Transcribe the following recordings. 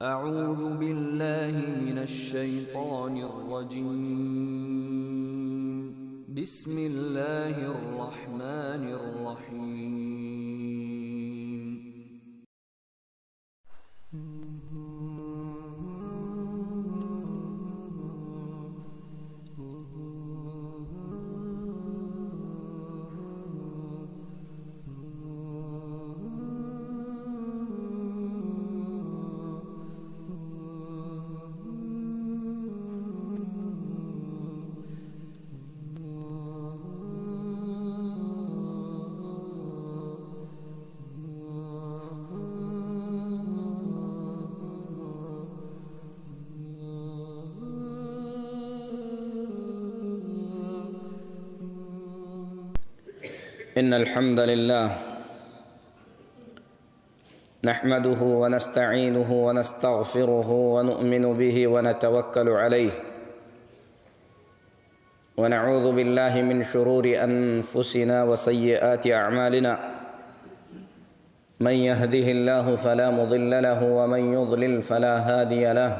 اعوذ باللہ من الشیطان الرجیم بسم اللہ الرحمن الرحیم إن الحمد لله نحمده ونستعينه ونستغفره ونؤمن به ونتوكل عليه ونعوذ بالله من شرور أنفسنا وسيئات أعمالنا من يهده الله فلا مضل له ومن يضلل فلا هادي له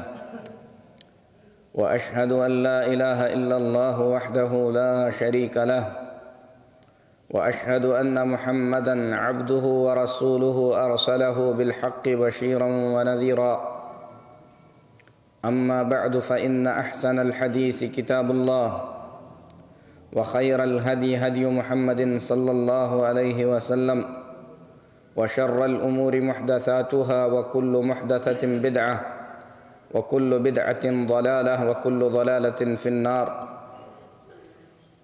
وأشهد أن لا إله إلا الله وحده لا شريك له وأشهد أن محمدًا عبده ورسوله أرسله بالحق بشيرًا ونذيرًا أما بعد فإن أحسن الحديث كتاب الله وخير الهدي هدي محمد صلى الله عليه وسلم وشر الأمور محدثاتها وكل محدثة بدعة وكل بدعة ضلالة وكل ضلالة في النار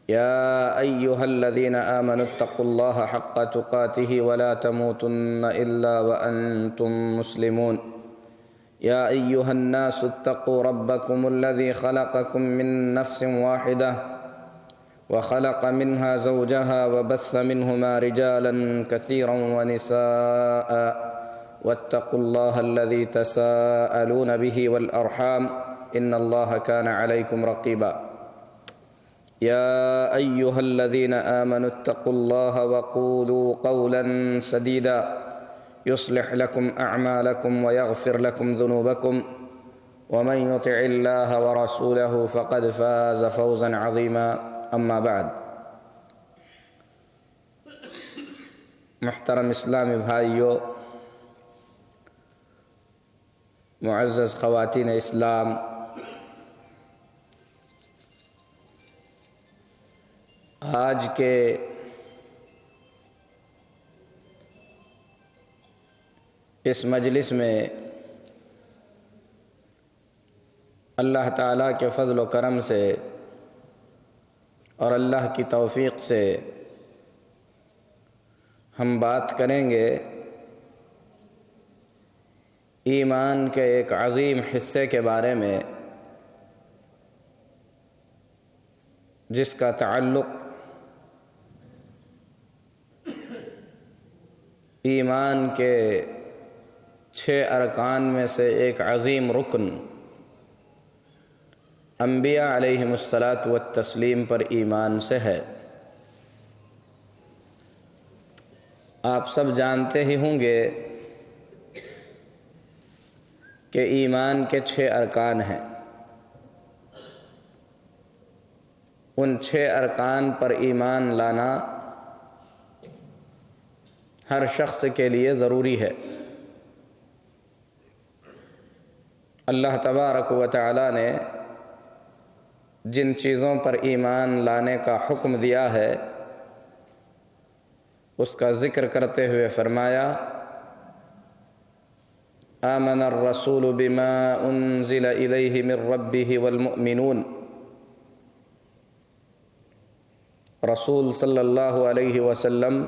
يا أيها الذين آمنوا اتقوا الله حق تقاته ولا تموتن إلا وأنتم مسلمون يا أيها الناس اتقوا ربكم الذي خلقكم من نفس واحدة وخلق منها زوجها وبث منهما رجالا كثيرا ونساء واتقوا الله الذي تساءلون به والأرحام إن الله كان عليكم رقيبا يا أيها الذين آمنوا اتقوا الله وقولوا قولا سديدا يصلح لكم أعمالكم ويغفر لكم ذنوبكم ومن يطع الله ورسوله فقد فاز فوزا عظيما أما بعد محترم اسلامی بھائیو، معزز خواتین اسلام، آج کے اس مجلس میں اللہ تعالیٰ کے فضل و کرم سے اور اللہ کی توفیق سے ہم بات کریں گے ایمان کے ایک عظیم حصے کے بارے میں جس کا تعلق ایمان کے 6 ارکان میں سے ایک عظیم رکن انبیاء علیہم الصلاۃ والتسلیم پر ایمان سے ہے۔ آپ سب جانتے ہی ہوں گے کہ ایمان کے 6 ارکان ہیں۔ ان 6 ارکان پر ایمان لانا ہر شخص کے لیے ضروری ہے۔ اللہ تبارک و تعالی نے جن چیزوں پر ایمان لانے کا حکم دیا ہے اس کا ذکر کرتے ہوئے فرمایا: آمن الرسول بما انزل الیہ من ربہ والمؤمنون۔ رسول صلی اللہ علیہ وسلم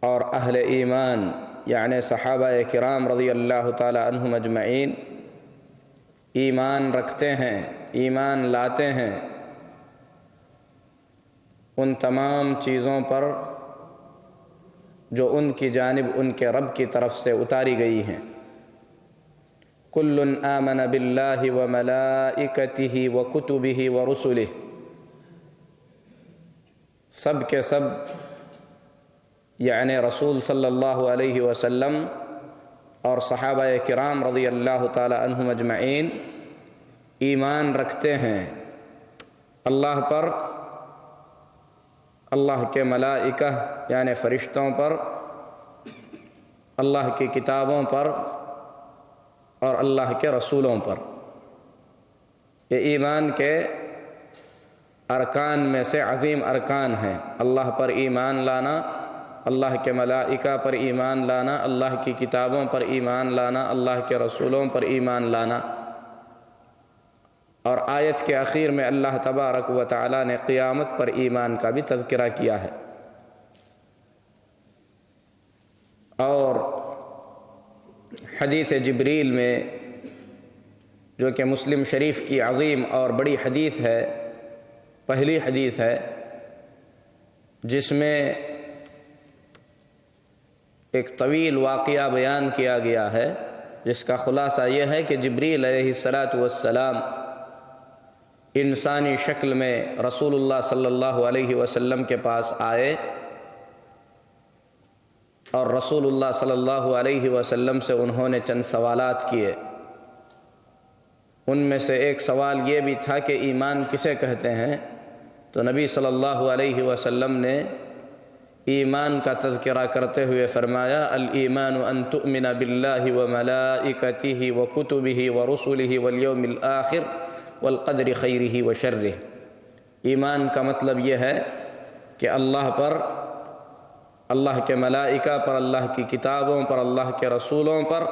اور اہل ایمان یعنی صحابہ کرام رضی اللہ تعالی عنہم اجمعین ایمان رکھتے ہیں، ایمان لاتے ہیں ان تمام چیزوں پر جو ان کی جانب ان کے رب کی طرف سے اتاری گئی ہیں۔ کل آمن باللہ وملائکتہ وکتبہ ورسلہ، سب کے سب یعنی رسول صلی اللہ علیہ وسلم اور صحابہ کرام رضی اللہ تعالی عنہم اجمعین ایمان رکھتے ہیں اللہ پر، اللہ کے ملائکہ یعنی فرشتوں پر، اللہ کی کتابوں پر اور اللہ کے رسولوں پر۔ یہ ایمان کے ارکان میں سے عظیم ارکان ہیں۔ اللہ پر ایمان لانا، اللہ کے ملائکہ پر ایمان لانا، اللہ کی کتابوں پر ایمان لانا، اللہ کے رسولوں پر ایمان لانا۔ اور آیت کے آخر میں اللہ تبارک و تعالی نے قیامت پر ایمان کا بھی تذکرہ کیا ہے۔ اور حدیث جبریل میں، جو کہ مسلم شریف کی عظیم اور بڑی حدیث ہے، پہلی حدیث ہے، جس میں ایک طویل واقعہ بیان کیا گیا ہے، جس کا خلاصہ یہ ہے کہ جبریل علیہ السلام انسانی شکل میں رسول اللہ صلی اللہ علیہ وسلم کے پاس آئے اور رسول اللہ صلی اللہ علیہ وسلم سے انہوں نے چند سوالات کیے۔ ان میں سے ایک سوال یہ بھی تھا کہ ایمان کسے کہتے ہیں؟ تو نبی صلی اللہ علیہ وسلم نے ایمان کا تذکرہ کرتے ہوئے فرمایا: الایمان ان تؤمن باللہ وملائکتہ وکتبہ ورسلہ والیوم الآخر والقدر خیرہ وشرہ۔ ایمان کا مطلب یہ ہے کہ اللہ پر، اللہ کے ملائکہ پر، اللہ کی کتابوں پر، اللہ کے رسولوں پر،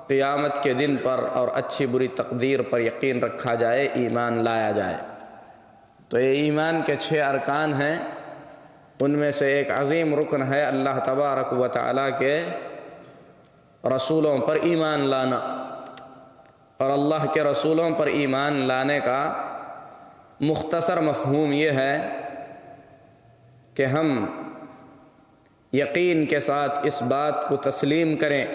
قیامت کے دن پر اور اچھی بری تقدیر پر یقین رکھا جائے، ایمان لایا جائے۔ تو یہ ایمان کے 6 ارکان ہیں۔ ان میں سے ایک عظیم رکن ہے اللہ تبارک و تعالیٰ کے رسولوں پر ایمان لانا۔ اور اللہ کے رسولوں پر ایمان لانے کا مختصر مفہوم یہ ہے کہ ہم یقین کے ساتھ اس بات کو تسلیم کریں،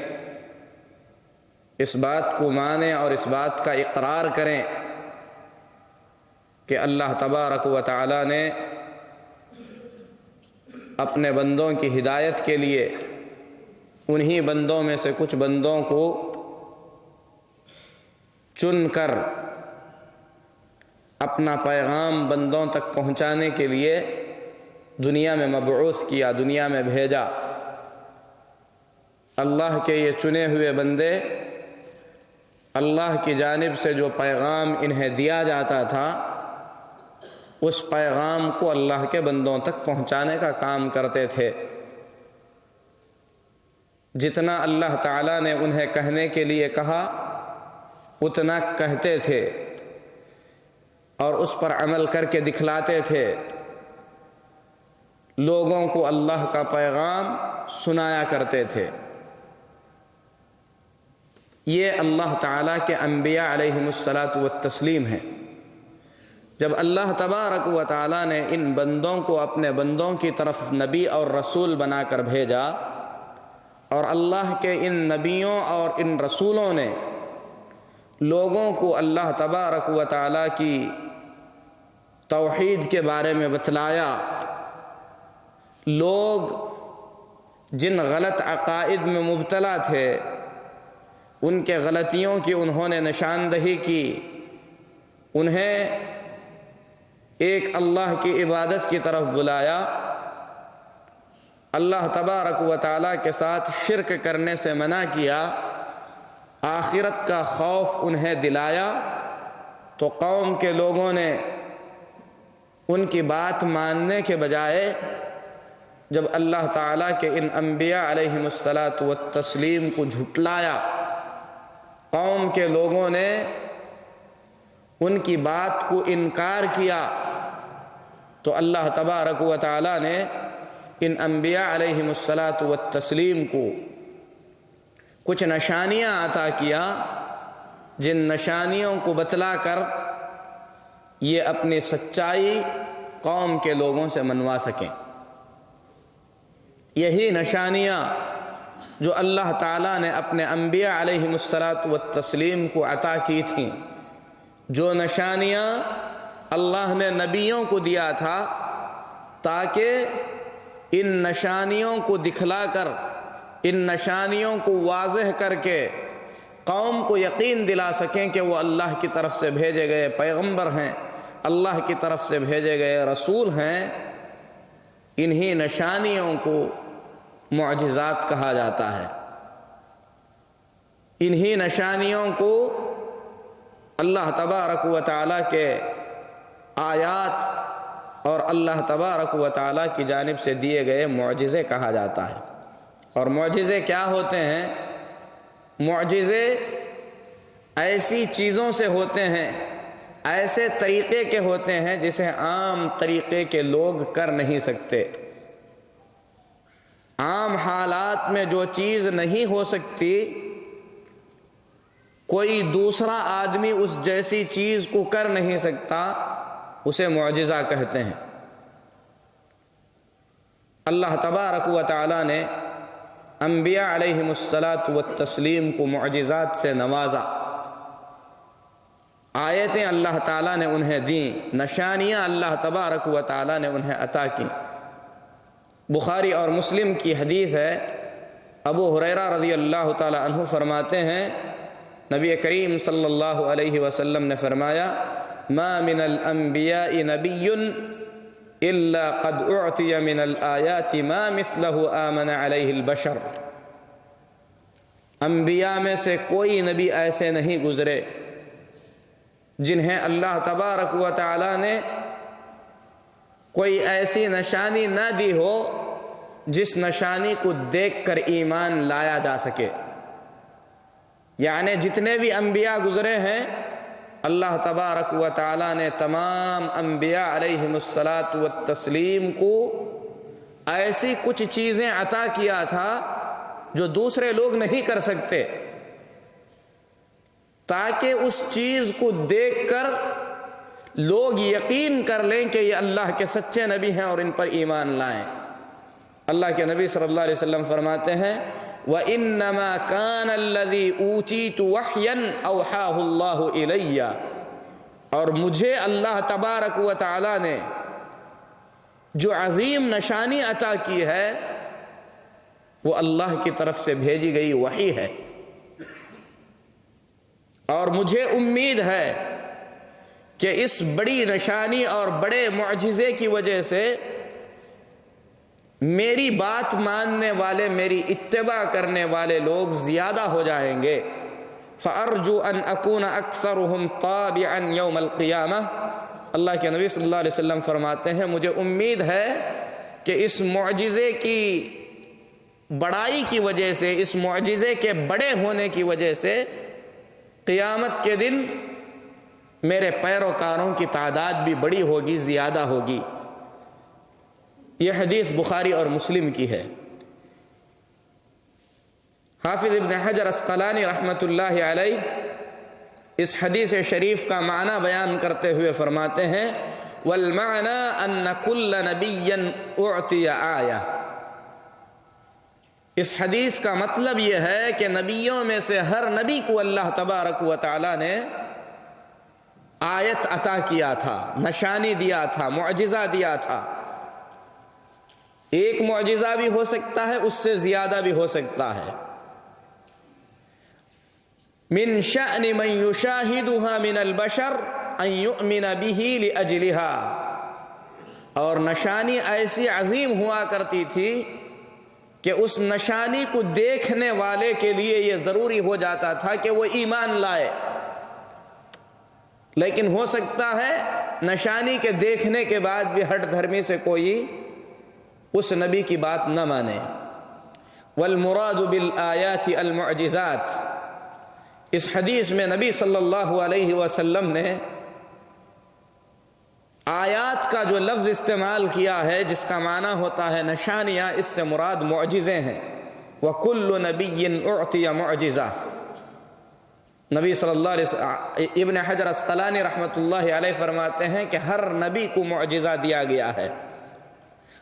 اس بات کو مانیں اور اس بات کا اقرار کریں کہ اللہ تبارک و تعالیٰ نے اپنے بندوں کی ہدایت کے لیے انہی بندوں میں سے کچھ بندوں کو چن کر اپنا پیغام بندوں تک پہنچانے کے لیے دنیا میں مبعوث کیا، دنیا میں بھیجا۔ اللہ کے یہ چنے ہوئے بندے، اللہ کی جانب سے جو پیغام انہیں دیا جاتا تھا، اس پیغام کو اللہ کے بندوں تک پہنچانے کا کام کرتے تھے۔ جتنا اللہ تعالیٰ نے انہیں کہنے کے لیے کہا اتنا کہتے تھے اور اس پر عمل کر کے دکھلاتے تھے، لوگوں کو اللہ کا پیغام سنایا کرتے تھے۔ یہ اللہ تعالیٰ کے انبیاء علیہم الصلاۃ والتسلیم ہیں۔ جب اللہ تبارک و تعالیٰ نے ان بندوں کو اپنے بندوں کی طرف نبی اور رسول بنا کر بھیجا، اور اللہ کے ان نبیوں اور ان رسولوں نے لوگوں کو اللہ تبارک و تعالیٰ کی توحید کے بارے میں بتلایا، لوگ جن غلط عقائد میں مبتلا تھے ان کے غلطیوں کی انہوں نے نشاندہی کی، انہیں ایک اللہ کی عبادت کی طرف بلایا، اللہ تبارک و تعالیٰ کے ساتھ شرک کرنے سے منع کیا، آخرت کا خوف انہیں دلایا، تو قوم کے لوگوں نے ان کی بات ماننے کے بجائے جب اللہ تعالیٰ کے ان انبیاء علیہم الصلاۃ والتسلیم کو جھٹلایا، قوم کے لوگوں نے ان کی بات کو انکار کیا، تو اللہ تبارک و تعالیٰ نے ان انبیاء علیہم الصلاۃ والتسلیم کو کچھ نشانیاں عطا کیا، جن نشانیوں کو بتلا کر یہ اپنی سچائی قوم کے لوگوں سے منوا سکیں۔ یہی نشانیاں جو اللہ تعالیٰ نے اپنے انبیاء علیہم الصلاۃ والتسلیم کو عطا کی تھیں، جو نشانیاں اللہ نے نبیوں کو دیا تھا، تاکہ ان نشانیوں کو دکھلا کر ان نشانیوں کو واضح کر کے قوم کو یقین دلا سکیں کہ وہ اللہ کی طرف سے بھیجے گئے پیغمبر ہیں، اللہ کی طرف سے بھیجے گئے رسول ہیں، انہی نشانیوں کو معجزات کہا جاتا ہے۔ انہی نشانیوں کو اللہ تبارک و تعالیٰ کے آیات اور اللہ تبارک و تعالیٰ کی جانب سے دیے گئے معجزے کہا جاتا ہے۔ اور معجزے کیا ہوتے ہیں؟ معجزے ایسی چیزوں سے ہوتے ہیں، ایسے طریقے کے ہوتے ہیں جسے عام طریقے کے لوگ کر نہیں سکتے۔ عام حالات میں جو چیز نہیں ہو سکتی، کوئی دوسرا آدمی اس جیسی چیز کو کر نہیں سکتا، اسے معجزہ کہتے ہیں۔ اللہ تبارک و تعالیٰ نے انبیاء علیہم الصلاۃ والتسلیم کو معجزات سے نوازا، آیتیں اللہ تعالیٰ نے انہیں دیں، نشانیاں اللہ تبارک و تعالیٰ نے انہیں عطا کی۔ بخاری اور مسلم کی حدیث ہے، ابو ہریرہ رضی اللہ تعالیٰ عنہ فرماتے ہیں، نبی کریم صلی اللہ علیہ وسلم نے فرمایا، ما من الانبیاء نبی الا قد اعطی من الآیات ما مثلہ آمن علیہ البشر۔ انبیاء میں سے کوئی نبی ایسے نہیں گزرے جنہیں اللہ تبارک و تعالی نے کوئی ایسی نشانی نہ دی ہو جس نشانی کو دیکھ کر ایمان لایا جا سکے۔ یعنی جتنے بھی انبیاء گزرے ہیں، اللہ تبارک و تعالی نے تمام انبیاء علیہم الصلاۃ والتسلیم کو ایسی کچھ چیزیں عطا کیا تھا جو دوسرے لوگ نہیں کر سکتے، تاکہ اس چیز کو دیکھ کر لوگ یقین کر لیں کہ یہ اللہ کے سچے نبی ہیں اور ان پر ایمان لائیں۔ اللہ کے نبی صلی اللہ علیہ وسلم فرماتے ہیں، وَإِنَّمَا كَانَ الَّذِي أُوتِيتُ وَحْيًا أَوْحَاهُ اللَّهُ إِلَيَّ، اور مجھے اللہ تبارک و تعالی نے جو عظیم نشانی عطا کی ہے وہ اللہ کی طرف سے بھیجی گئی وحی ہے، اور مجھے امید ہے کہ اس بڑی نشانی اور بڑے معجزے کی وجہ سے میری بات ماننے والے، میری اتباع کرنے والے لوگ زیادہ ہو جائیں گے۔ فَأَرْجُو أَنْ أَكُونَ أَكْثَرُهُمْ طَابِعًا يَوْمَ الْقِيَامَةِ۔ اللہ کے نبی صلی اللہ علیہ وسلم فرماتے ہیں، مجھے امید ہے کہ اس معجزے کی بڑائی کی وجہ سے، اس معجزے کے بڑے ہونے کی وجہ سے قیامت کے دن میرے پیروکاروں کی تعداد بھی بڑی ہوگی، زیادہ ہوگی۔ یہ حدیث بخاری اور مسلم کی ہے۔ حافظ ابن حجر عسقلانی رحمۃ اللہ علیہ اس حدیث شریف کا معنی بیان کرتے ہوئے فرماتے ہیں، وَالْمَعْنَى أَنَّ كُلَّ نَبِيٍّ أُعْطِيَ آیَةً۔ اس حدیث کا مطلب یہ ہے کہ نبیوں میں سے ہر نبی کو اللہ تبارک و تعالی نے آیت عطا کیا تھا، نشانی دیا تھا، معجزہ دیا تھا۔ ایک معجزہ بھی ہو سکتا ہے، اس سے زیادہ بھی ہو سکتا ہے۔ من شأن من يشاهدها من البشر ان يؤمن به لأجلها، اور نشانی ایسی عظیم ہوا کرتی تھی کہ اس نشانی کو دیکھنے والے کے لیے یہ ضروری ہو جاتا تھا کہ وہ ایمان لائے۔ لیکن ہو سکتا ہے نشانی کے دیکھنے کے بعد بھی ہٹ دھرمی سے کوئی اس نبی کی بات نہ مانے۔ والمراد بالآیات المعجزات، اس حدیث میں نبی صلی اللہ علیہ وسلم نے آیات کا جو لفظ استعمال کیا ہے، جس کا معنی ہوتا ہے نشانیاں، اس سے مراد معجزے ہیں۔ وَكُلُّ نَبِيٍّ أُعْطِيَ مُعْجِزَةً۔ نبی صلی اللہ علیہ وسلم، ابن حجر عسقلانی رحمۃ اللہ علیہ فرماتے ہیں کہ ہر نبی کو معجزہ دیا گیا ہے،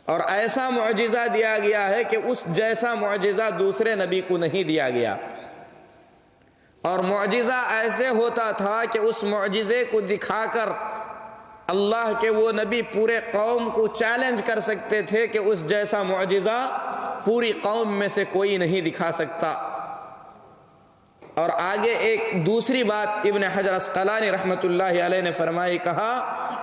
اور ایسا معجزہ دیا گیا ہے کہ اس جیسا معجزہ دوسرے نبی کو نہیں دیا گیا۔ اور معجزہ ایسے ہوتا تھا کہ اس معجزے کو دکھا کر اللہ کے وہ نبی پورے قوم کو چیلنج کر سکتے تھے کہ اس جیسا معجزہ پوری قوم میں سے کوئی نہیں دکھا سکتا۔ اور آگے ایک دوسری بات ابن حجر عسقلانی رحمۃ اللہ علیہ نے فرمائی، کہا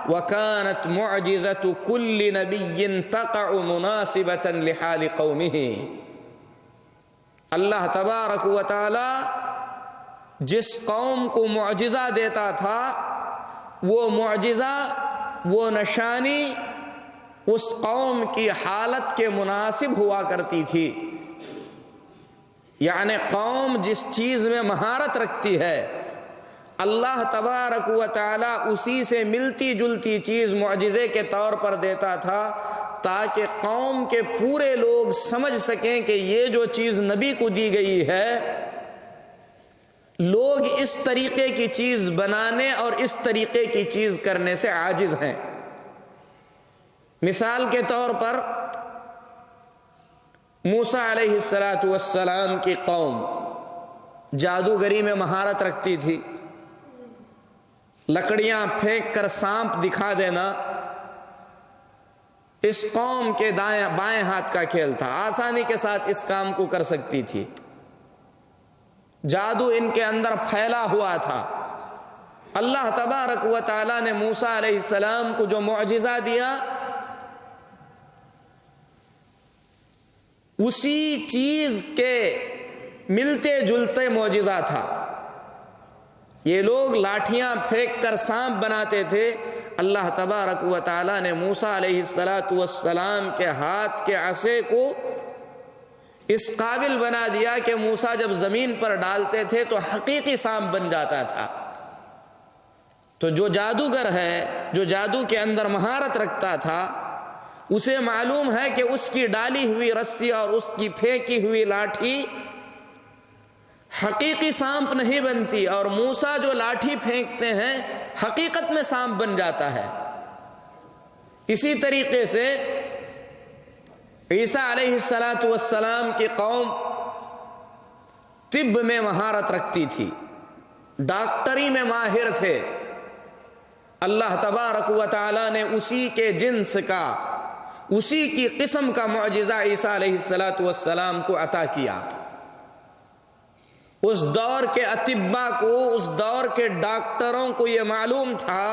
وَكَانَتْ مُعْجِزَةُ كُلِّ نَبِيٍّ تَقَعُ مُنَاسِبَةً لِحَالِ قَوْمِهِ۔ اللہ تبارک و تعالی جس قوم کو معجزہ دیتا تھا، وہ معجزہ، وہ نشانی اس قوم کی حالت کے مناسب ہوا کرتی تھی۔ یعنی قوم جس چیز میں مہارت رکھتی ہے، اللہ تبارک و تعالی اسی سے ملتی جلتی چیز معجزے کے طور پر دیتا تھا، تاکہ قوم کے پورے لوگ سمجھ سکیں کہ یہ جو چیز نبی کو دی گئی ہے، لوگ اس طریقے کی چیز بنانے اور اس طریقے کی چیز کرنے سے عاجز ہیں۔ مثال کے طور پر موسیٰ علیہ السلام کی قوم جادوگری میں مہارت رکھتی تھی۔ لکڑیاں پھینک کر سانپ دکھا دینا اس قوم کے بائیں ہاتھ کا کھیل تھا، آسانی کے ساتھ اس کام کو کر سکتی تھی۔ جادو ان کے اندر پھیلا ہوا تھا۔ اللہ تبارک و تعالی نے موسیٰ علیہ السلام کو جو معجزہ دیا، اسی چیز کے ملتے جلتے معجزہ تھا۔ یہ لوگ لاٹھیاں پھینک کر سانپ بناتے تھے، اللہ تبارک و تعالی نے موسیٰ علیہ السلام کے ہاتھ کے عصے کو اس قابل بنا دیا کہ موسیٰ جب زمین پر ڈالتے تھے تو حقیقی سانپ بن جاتا تھا۔ تو جو جادوگر ہے، جو جادو کے اندر مہارت رکھتا تھا، اسے معلوم ہے کہ اس کی ڈالی ہوئی رسی اور اس کی پھینکی ہوئی لاٹھی حقیقی سانپ نہیں بنتی، اور موسیٰ جو لاٹھی پھینکتے ہیں حقیقت میں سانپ بن جاتا ہے۔ اسی طریقے سے عیسیٰ علیہ السلام کی قوم طب میں مہارت رکھتی تھی، ڈاکٹری میں ماہر تھے۔ اللہ تبارک و تعالی نے اسی کے جنس کا، اسی کی قسم کا معجزہ عیسیٰ علیہ السلام کو عطا کیا۔ اس دور کے اطباء کو، اس دور کے ڈاکٹروں کو یہ معلوم تھا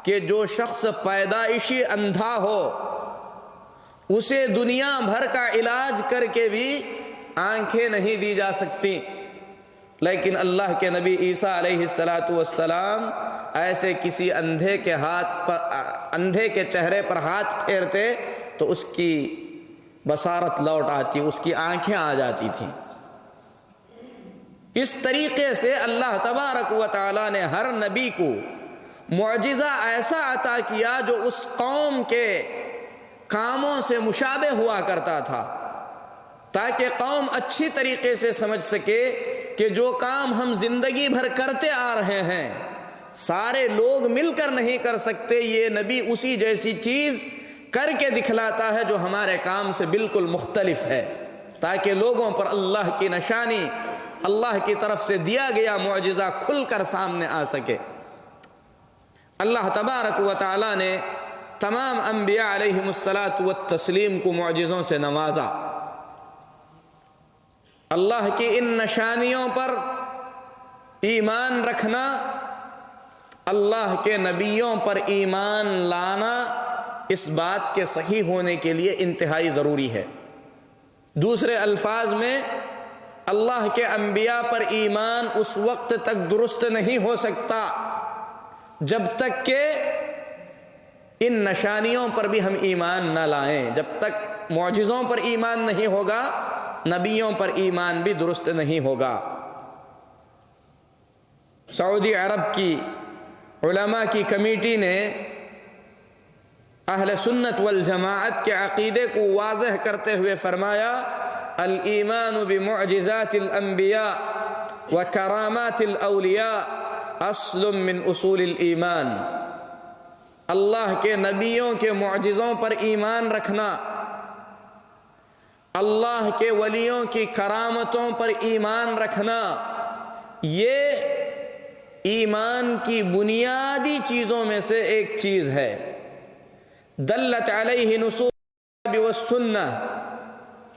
کہ جو شخص پیدائشی اندھا ہو، اسے دنیا بھر کا علاج کر کے بھی آنکھیں نہیں دی جا سکتی، لیکن اللہ کے نبی عیسیٰ علیہ السلام ایسے کسی اندھے کے اندھے کے چہرے پر ہاتھ پھیرتے تو اس کی بصارت لوٹ آتی، اس کی آنکھیں آ جاتی تھیں۔ اس طریقے سے اللہ تبارک و تعالی نے ہر نبی کو معجزہ ایسا عطا کیا جو اس قوم کے کاموں سے مشابہ ہوا کرتا تھا، تاکہ قوم اچھی طریقے سے سمجھ سکے کہ جو کام ہم زندگی بھر کرتے آ رہے ہیں سارے لوگ مل کر نہیں کر سکتے، یہ نبی اسی جیسی چیز کر کے دکھلاتا ہے جو ہمارے کام سے بالکل مختلف ہے، تاکہ لوگوں پر اللہ کی نشانی، اللہ کی طرف سے دیا گیا معجزہ کھل کر سامنے آ سکے۔ اللہ تبارک و تعالی نے تمام انبیاء علیہم التسلیم کو معجزوں سے نوازا۔ اللہ کی ان نشانیوں پر ایمان رکھنا، اللہ کے نبیوں پر ایمان لانا اس بات کے صحیح ہونے کے لیے انتہائی ضروری ہے۔ دوسرے الفاظ میں اللہ کے انبیاء پر ایمان اس وقت تک درست نہیں ہو سکتا جب تک کہ ان نشانیوں پر بھی ہم ایمان نہ لائیں۔ جب تک معجزوں پر ایمان نہیں ہوگا، نبیوں پر ایمان بھی درست نہیں ہوگا۔ سعودی عرب کی علماء کی کمیٹی نے اہل سنت والجماعت کے عقیدے کو واضح کرتے ہوئے فرمایا، الایمان بمعجزات الانبیاء وکرامات الاولیاء اصل من اصول الایمان۔ اللہ کے نبیوں کے معجزوں پر ایمان رکھنا، اللہ کے ولیوں کی کرامتوں پر ایمان رکھنا، یہ ایمان کی بنیادی چیزوں میں سے ایک چیز ہے۔ دلت علیہ نصوص الکتاب والسنہ،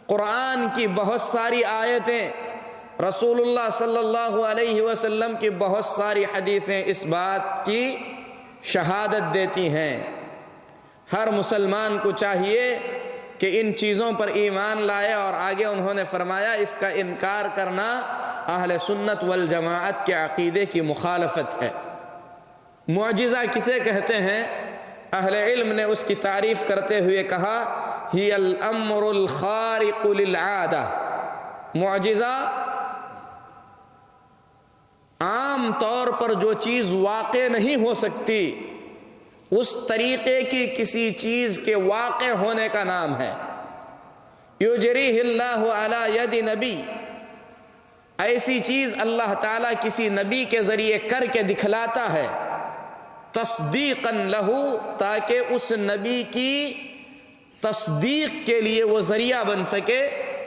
قرآن کی بہت ساری آیتیں، رسول اللہ صلی اللہ علیہ وسلم کی بہت ساری حدیثیں اس بات کی شہادت دیتی ہیں۔ ہر مسلمان کو چاہیے کہ ان چیزوں پر ایمان لائے، اور آگے انہوں نے فرمایا اس کا انکار کرنا اہل سنت والجماعت کے عقیدے کی مخالفت ہے۔ معجزہ کسے کہتے ہیں؟ اہل علم نے اس کی تعریف کرتے ہوئے کہا ہی الامر الخارق للعادہ۔ معجزہ عام طور پر جو چیز واقع نہیں ہو سکتی، اس طریقے کی کسی چیز کے واقع ہونے کا نام ہے۔ یجریہ اللہ علی ید نبی، ایسی چیز اللہ تعالیٰ کسی نبی کے ذریعے کر کے دکھلاتا ہے، تصدیقا لہو، تاکہ اس نبی کی تصدیق کے لیے وہ ذریعہ بن سکے،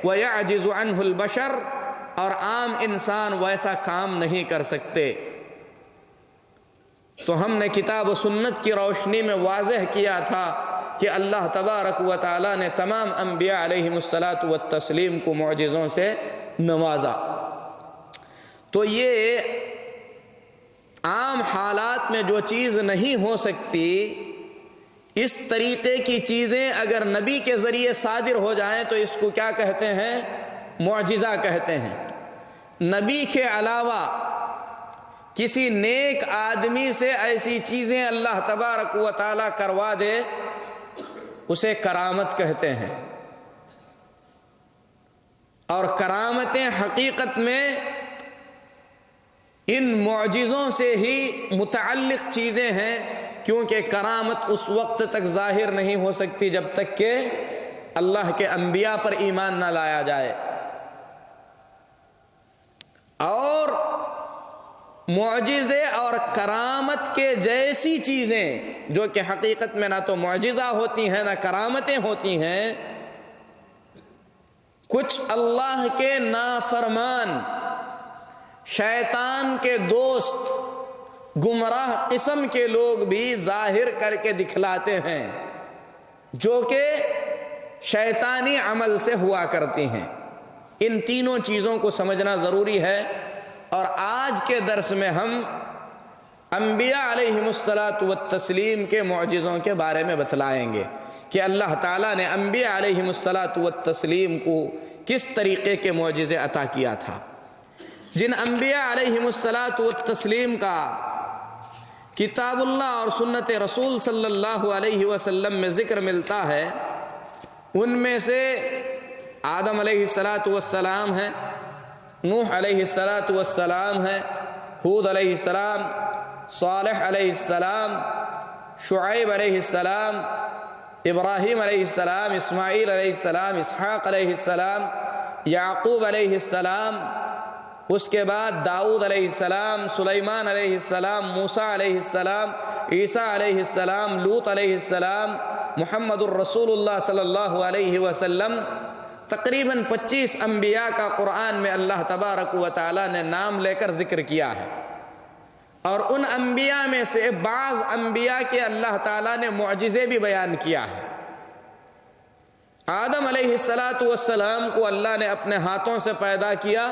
وَيَعْجِزُ عَنْهُ الْبَشَرُ، اور عام انسان ویسا کام نہیں کر سکتے۔ تو ہم نے کتاب و سنت کی روشنی میں واضح کیا تھا کہ اللہ تبارک و تعالیٰ نے تمام انبیاء علیہم الصلاۃ والتسلیم کو معجزوں سے نوازا۔ تو یہ عام حالات میں جو چیز نہیں ہو سکتی، اس طریقے کی چیزیں اگر نبی کے ذریعے صادر ہو جائیں تو اس کو کیا کہتے ہیں؟ معجزہ کہتے ہیں۔ نبی کے علاوہ کسی نیک آدمی سے ایسی چیزیں اللہ تبارک و تعالیٰ کروا دے، اسے کرامت کہتے ہیں۔ اور کرامتیں حقیقت میں ان معجزوں سے ہی متعلق چیزیں ہیں، کیونکہ کرامت اس وقت تک ظاہر نہیں ہو سکتی جب تک کہ اللہ کے انبیاء پر ایمان نہ لایا جائے۔ اور معجزے اور کرامت کے جیسی چیزیں جو کہ حقیقت میں نہ تو معجزہ ہوتی ہیں نہ کرامتیں ہوتی ہیں، کچھ اللہ کے نافرمان، شیطان کے دوست، گمراہ قسم کے لوگ بھی ظاہر کر کے دکھلاتے ہیں، جو کہ شیطانی عمل سے ہوا کرتی ہیں۔ ان تینوں چیزوں کو سمجھنا ضروری ہے، اور آج کے درس میں ہم انبیاء علیہم الصلاۃ والتسلیم کے معجزوں کے بارے میں بتلائیں گے کہ اللہ تعالیٰ نے انبیاء علیہم الصلاۃ والتسلیم کو کس طریقے کے معجزے عطا کیا تھا۔ جن انبیاء علیہم الصلاۃ والتسلیم کا کتاب اللہ اور سنت رسول صلی اللہ علیہ وسلم میں ذکر ملتا ہے، ان میں سے آدم علیہ الصلاۃ والسلام ہیں، نوح علیہ الصلاۃ والسلام ہیں، ہود علیہ السلام، صالح علیہ السلام، شعیب علیہ السلام، ابراہیم علیہ السلام، اسماعیل علیہ السلام، اسحاق علیہ السلام، یعقوب علیہ السلام، اس کے بعد داؤد علیہ السلام، سلیمان علیہ السلام، موسیٰ علیہ السلام، عیسیٰ علیہ السلام، لوط علیہ السلام، محمد الرسول اللہ صلی اللہ علیہ وسلم۔ تقریباً 25 انبیاء کا قرآن میں اللہ تبارک و تعالیٰ نے نام لے کر ذکر کیا ہے، اور ان انبیاء میں سے بعض انبیاء کے اللہ تعالیٰ نے معجزے بھی بیان کیا ہے۔ آدم علیہ السلام کو اللہ نے اپنے ہاتھوں سے پیدا کیا،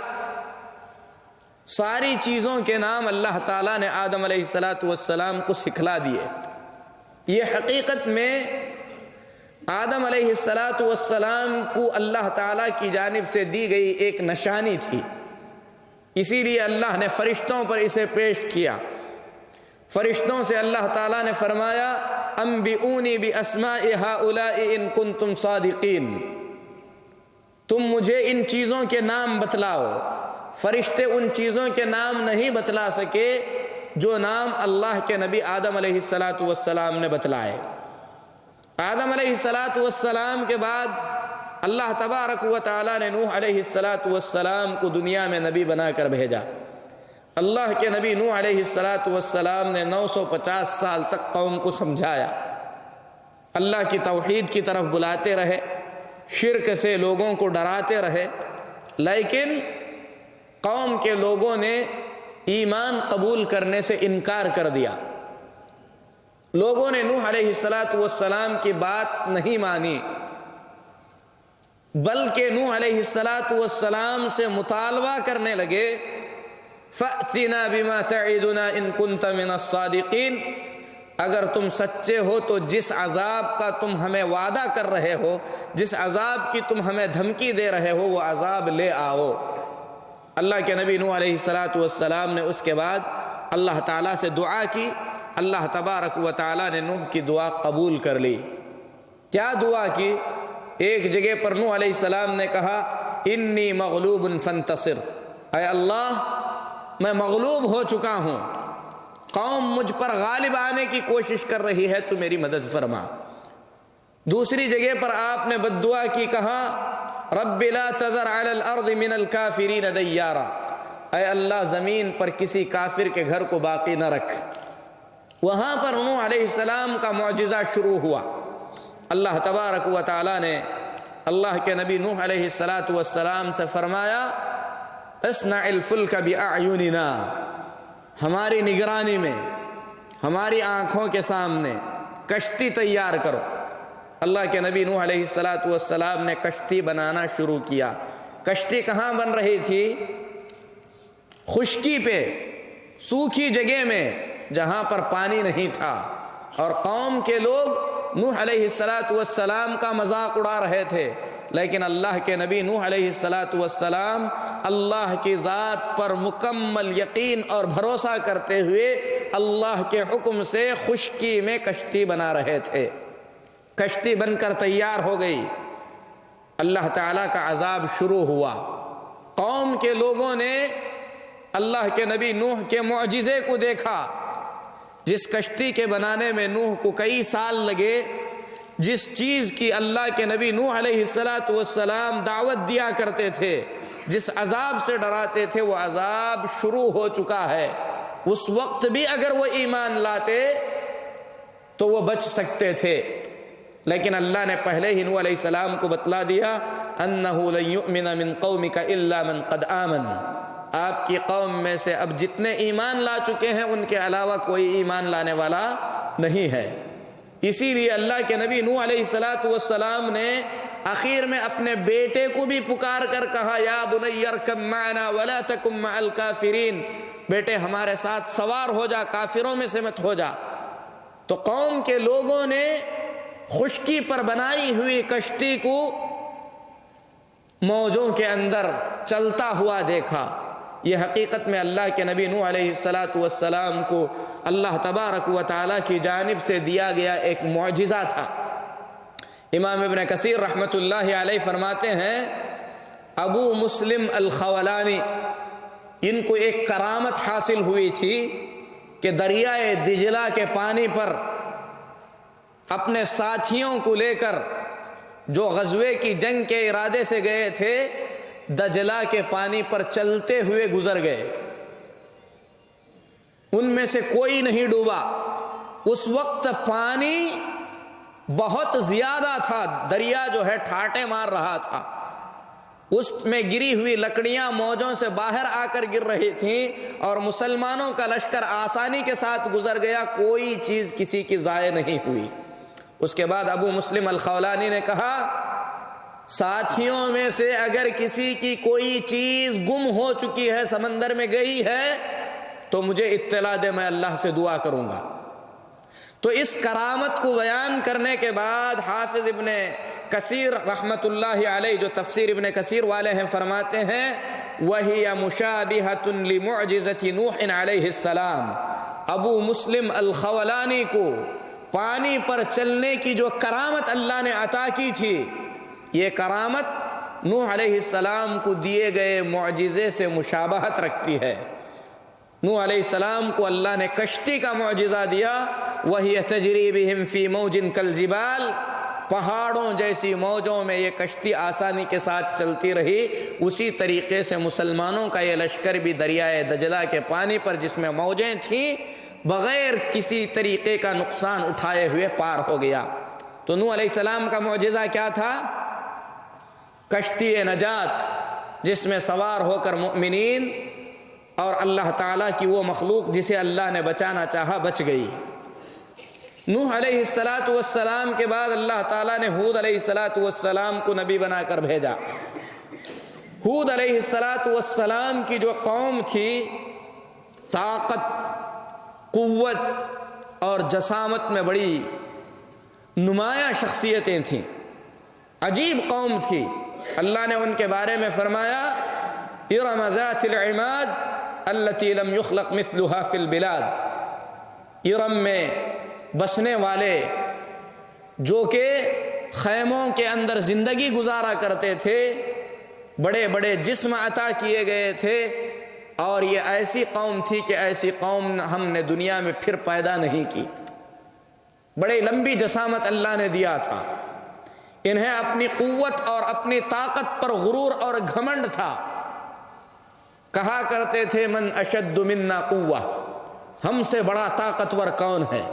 ساری چیزوں کے نام اللہ تعالیٰ نے آدم علیہ السلام کو سکھلا دیے۔ یہ حقیقت میں آدم علیہ السلام کو اللہ تعالیٰ کی جانب سے دی گئی ایک نشانی تھی، اسی لیے اللہ نے فرشتوں پر اسے پیش کیا۔ فرشتوں سے اللہ تعالیٰ نے فرمایا انبئونی باسماء ہؤلاء ان کنتم صادقین، تم مجھے ان چیزوں کے نام بتلاؤ۔ فرشتے ان چیزوں کے نام نہیں بتلا سکے جو نام اللہ کے نبی آدم علیہ السلام نے بتلائے۔ آدم علیہ السلام کے بعد اللہ تبارک و تعالیٰ نے نوح علیہ السلام کو دنیا میں نبی بنا کر بھیجا۔ اللہ کے نبی نوح علیہ السلام نے 950 سال تک قوم کو سمجھایا، اللہ کی توحید کی طرف بلاتے رہے، شرک سے لوگوں کو ڈراتے رہے، لیکن قوم کے لوگوں نے ایمان قبول کرنے سے انکار کر دیا۔ لوگوں نے نوح علیہ السلام کی بات نہیں مانی۔ بلکہ نوح علیہ السلام سے مطالبہ کرنے لگے فَأْتِنَا بِمَا تَعِدُنَا إِن كُنْتَ مِنَ الصَّادِقِينَ، اگر تم سچے ہو تو جس عذاب کا تم ہمیں وعدہ کر رہے ہو، جس عذاب کی تم ہمیں دھمکی دے رہے ہو، وہ عذاب لے آؤ۔ اللہ کے نبی نوح علیہ السلام نے اس کے بعد اللہ تعالیٰ سے دعا کی، اللہ تبارک و تعالیٰ نے نوح کی دعا قبول کر لی۔ کیا دعا کی؟ ایک جگہ پر نوح علیہ السلام نے کہا انی مغلوب فانتصر، اے اللہ میں مغلوب ہو چکا ہوں، قوم مجھ پر غالب آنے کی کوشش کر رہی ہے، تو میری مدد فرما۔ دوسری جگہ پر آپ نے بد دعا کی، کہا رب لا تذر علی الارض من الکافرین دیارا، اے اللہ زمین پر کسی کافر کے گھر کو باقی نہ رکھ۔ وہاں پر نوح علیہ السلام کا معجزہ شروع ہوا۔ اللہ تبارک و تعالیٰ نے اللہ کے نبی نوح علیہ السلام سے فرمایا اصنع الفلک باعیننا، ہماری نگرانی میں، ہماری آنکھوں کے سامنے کشتی تیار کرو۔ اللہ کے نبی نوح علیہ السلام نے کشتی بنانا شروع کیا۔ کشتی کہاں بن رہی تھی؟ خشکی پہ، سوکھی جگہ میں جہاں پر پانی نہیں تھا، اور قوم کے لوگ نوح علیہ السلام کا مذاق اڑا رہے تھے، لیکن اللہ کے نبی نوح علیہ السلام اللہ کی ذات پر مکمل یقین اور بھروسہ کرتے ہوئے اللہ کے حکم سے خشکی میں کشتی بنا رہے تھے۔ کشتی بن کر تیار ہو گئی، اللہ تعالیٰ کا عذاب شروع ہوا۔ قوم کے لوگوں نے اللہ کے نبی نوح کے معجزے کو دیکھا، جس کشتی کے بنانے میں نوح کو کئی سال لگے، جس چیز کی اللہ کے نبی نوح علیہ السلام دعوت دیا کرتے تھے، جس عذاب سے ڈراتے تھے، وہ عذاب شروع ہو چکا ہے۔ اس وقت بھی اگر وہ ایمان لاتے تو وہ بچ سکتے تھے، لیکن اللہ نے پہلے ہی نوح علیہ السلام کو بتلا دیا انہ لن یؤمن من قومک الا من قد آمن، آپ کی قوم میں سے اب جتنے ایمان لا چکے ہیں ان کے علاوہ کوئی ایمان لانے والا نہیں ہے۔ اسی لیے اللہ کے نبی نوح علیہ السلام نے آخر میں اپنے بیٹے کو بھی پکار کر کہا یا بنی ارکب معنا ولا تکن مع الکافرین، بیٹے ہمارے ساتھ سوار ہو جا، کافروں میں سے مت ہو جا۔ تو قوم کے لوگوں نے خشکی پر بنائی ہوئی کشتی کو موجوں کے اندر چلتا ہوا دیکھا۔ یہ حقیقت میں اللہ کے نبی نوح علیہ السلام کو اللہ تبارک و تعالیٰ کی جانب سے دیا گیا ایک معجزہ تھا۔ امام ابن کثیر رحمۃ اللہ علیہ فرماتے ہیں ابو مسلم الخولانی، ان کو ایک کرامت حاصل ہوئی تھی کہ دریائے دجلہ کے پانی پر اپنے ساتھیوں کو لے کر جو غزوے کی جنگ کے ارادے سے گئے تھے، دجلہ کے پانی پر چلتے ہوئے گزر گئے، ان میں سے کوئی نہیں ڈوبا۔ اس وقت پانی بہت زیادہ تھا، دریا جو ہے ٹھاٹے مار رہا تھا، اس میں گری ہوئی لکڑیاں موجوں سے باہر آ کر گر رہی تھیں، اور مسلمانوں کا لشکر آسانی کے ساتھ گزر گیا، کوئی چیز کسی کی ضائع نہیں ہوئی۔ اس کے بعد ابو مسلم الخولانی نے کہا ساتھیوں میں سے اگر کسی کی کوئی چیز گم ہو چکی ہے، سمندر میں گئی ہے، تو مجھے اطلاع دے، میں اللہ سے دعا کروں گا۔ تو اس کرامت کو بیان کرنے کے بعد حافظ ابن کثیر رحمۃ اللہ علیہ جو تفسیر ابن کثیر والے ہیں فرماتے ہیں وَهِيَ مُشَابِهَةٌ لِمُعْجِزَةِ نُوحٍ علیہ السلام، ابو مسلم الخولانی کو پانی پر چلنے کی جو کرامت اللہ نے عطا کی تھی، یہ کرامت نوح علیہ السلام کو دیے گئے معجزے سے مشابہت رکھتی ہے۔ نوح علیہ السلام کو اللہ نے کشتی کا معجزہ دیا، وَهِيَ تَجْرِي بِهِمْ فِي مَوْجٍ كَالْجِبَالِ، پہاڑوں جیسی موجوں میں یہ کشتی آسانی کے ساتھ چلتی رہی۔ اسی طریقے سے مسلمانوں کا یہ لشکر بھی دریائے دجلہ کے پانی پر جس میں موجیں تھیں، بغیر کسی طریقے کا نقصان اٹھائے ہوئے پار ہو گیا۔ تو نوح علیہ السلام کا معجزہ کیا تھا؟ کشتی نجات، جس میں سوار ہو کر مؤمنین اور اللہ تعالیٰ کی وہ مخلوق جسے اللہ نے بچانا چاہا بچ گئی۔ نوح علیہ السلام کے بعد اللہ تعالیٰ نے ہود علیہ السلام کو نبی بنا کر بھیجا۔ ہود علیہ السلام کی جو قوم تھی، طاقت، قوت اور جسامت میں بڑی نمایاں شخصیتیں تھیں، عجیب قوم تھی۔ اللہ نے ان کے بارے میں فرمایا ارم ذات العماد التي لم يخلق مثلها في البلاد، ارم میں بسنے والے جو کہ خیموں کے اندر زندگی گزارا کرتے تھے، بڑے بڑے جسم عطا کیے گئے تھے، اور یہ ایسی قوم تھی کہ ایسی قوم ہم نے دنیا میں پھر پیدا نہیں کی۔ بڑی لمبی جسامت اللہ نے دیا تھا انہیں، اپنی قوت اور اپنی طاقت پر غرور اور گھمنڈ تھا۔ کہا کرتے تھے من اشد منا قوہ، ہم سے بڑا طاقتور کون ہے؟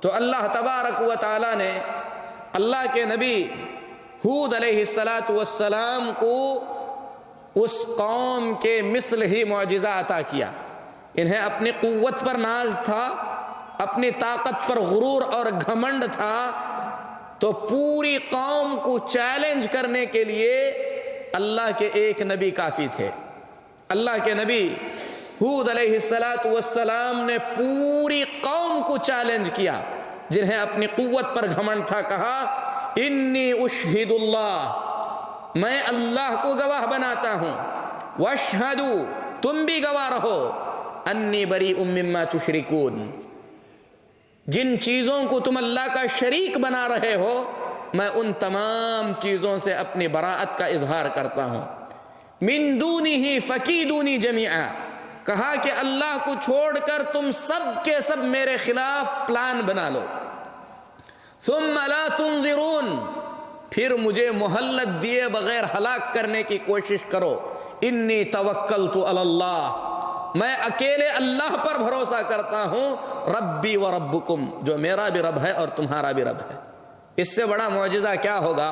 تو اللہ تبارک و تعالی نے اللہ کے نبی ہود علیہ السلام کو اس قوم کے مثل ہی معجزہ عطا کیا۔ انہیں اپنی قوت پر ناز تھا، اپنی طاقت پر غرور اور گھمنڈ تھا، تو پوری قوم کو چیلنج کرنے کے لیے اللہ کے ایک نبی کافی تھے۔ اللہ کے نبی ہود علیہ السلام نے پوری قوم کو چیلنج کیا، جنہیں اپنی قوت پر گھمنڈ تھا۔ کہا انی اشہد اللہ، میں اللہ کو گواہ بناتا ہوں، واشہدوا، تم بھی گواہ رہو، انی بریء مما تشرکون، جن چیزوں کو تم اللہ کا شریک بنا رہے ہو میں ان تمام چیزوں سے اپنی براءت کا اظہار کرتا ہوں۔ من دونہ فکیدونی جمیعا، کہا کہ اللہ کو چھوڑ کر تم سب کے سب میرے خلاف پلان بنا لو۔ ثم لا تنظرون، پھر مجھے مہلت دیے بغیر ہلاک کرنے کی کوشش کرو۔ انی توکلت علی اللہ، میں اکیلے اللہ پر بھروسہ کرتا ہوں، ربی و ربکم، جو میرا بھی رب ہے اور تمہارا بھی رب ہے۔ اس سے بڑا معجزہ کیا ہوگا؟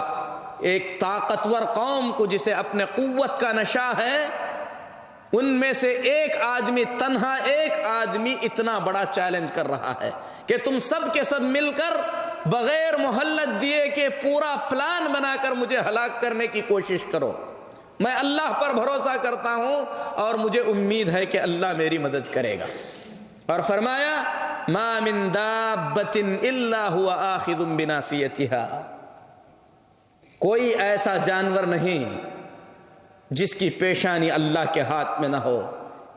ایک طاقتور قوم کو جسے اپنے قوت کا نشہ ہے، ان میں سے ایک آدمی، تنہا ایک آدمی اتنا بڑا چیلنج کر رہا ہے کہ تم سب کے سب مل کر بغیر مہلت دیے کہ پورا پلان بنا کر مجھے ہلاک کرنے کی کوشش کرو۔ میں اللہ پر بھروسہ کرتا ہوں اور مجھے امید ہے کہ اللہ میری مدد کرے گا۔ اور فرمایا ما من دابۃ الا هو آخذ بناصیتها، کوئی ایسا جانور نہیں جس کی پیشانی اللہ کے ہاتھ میں نہ ہو۔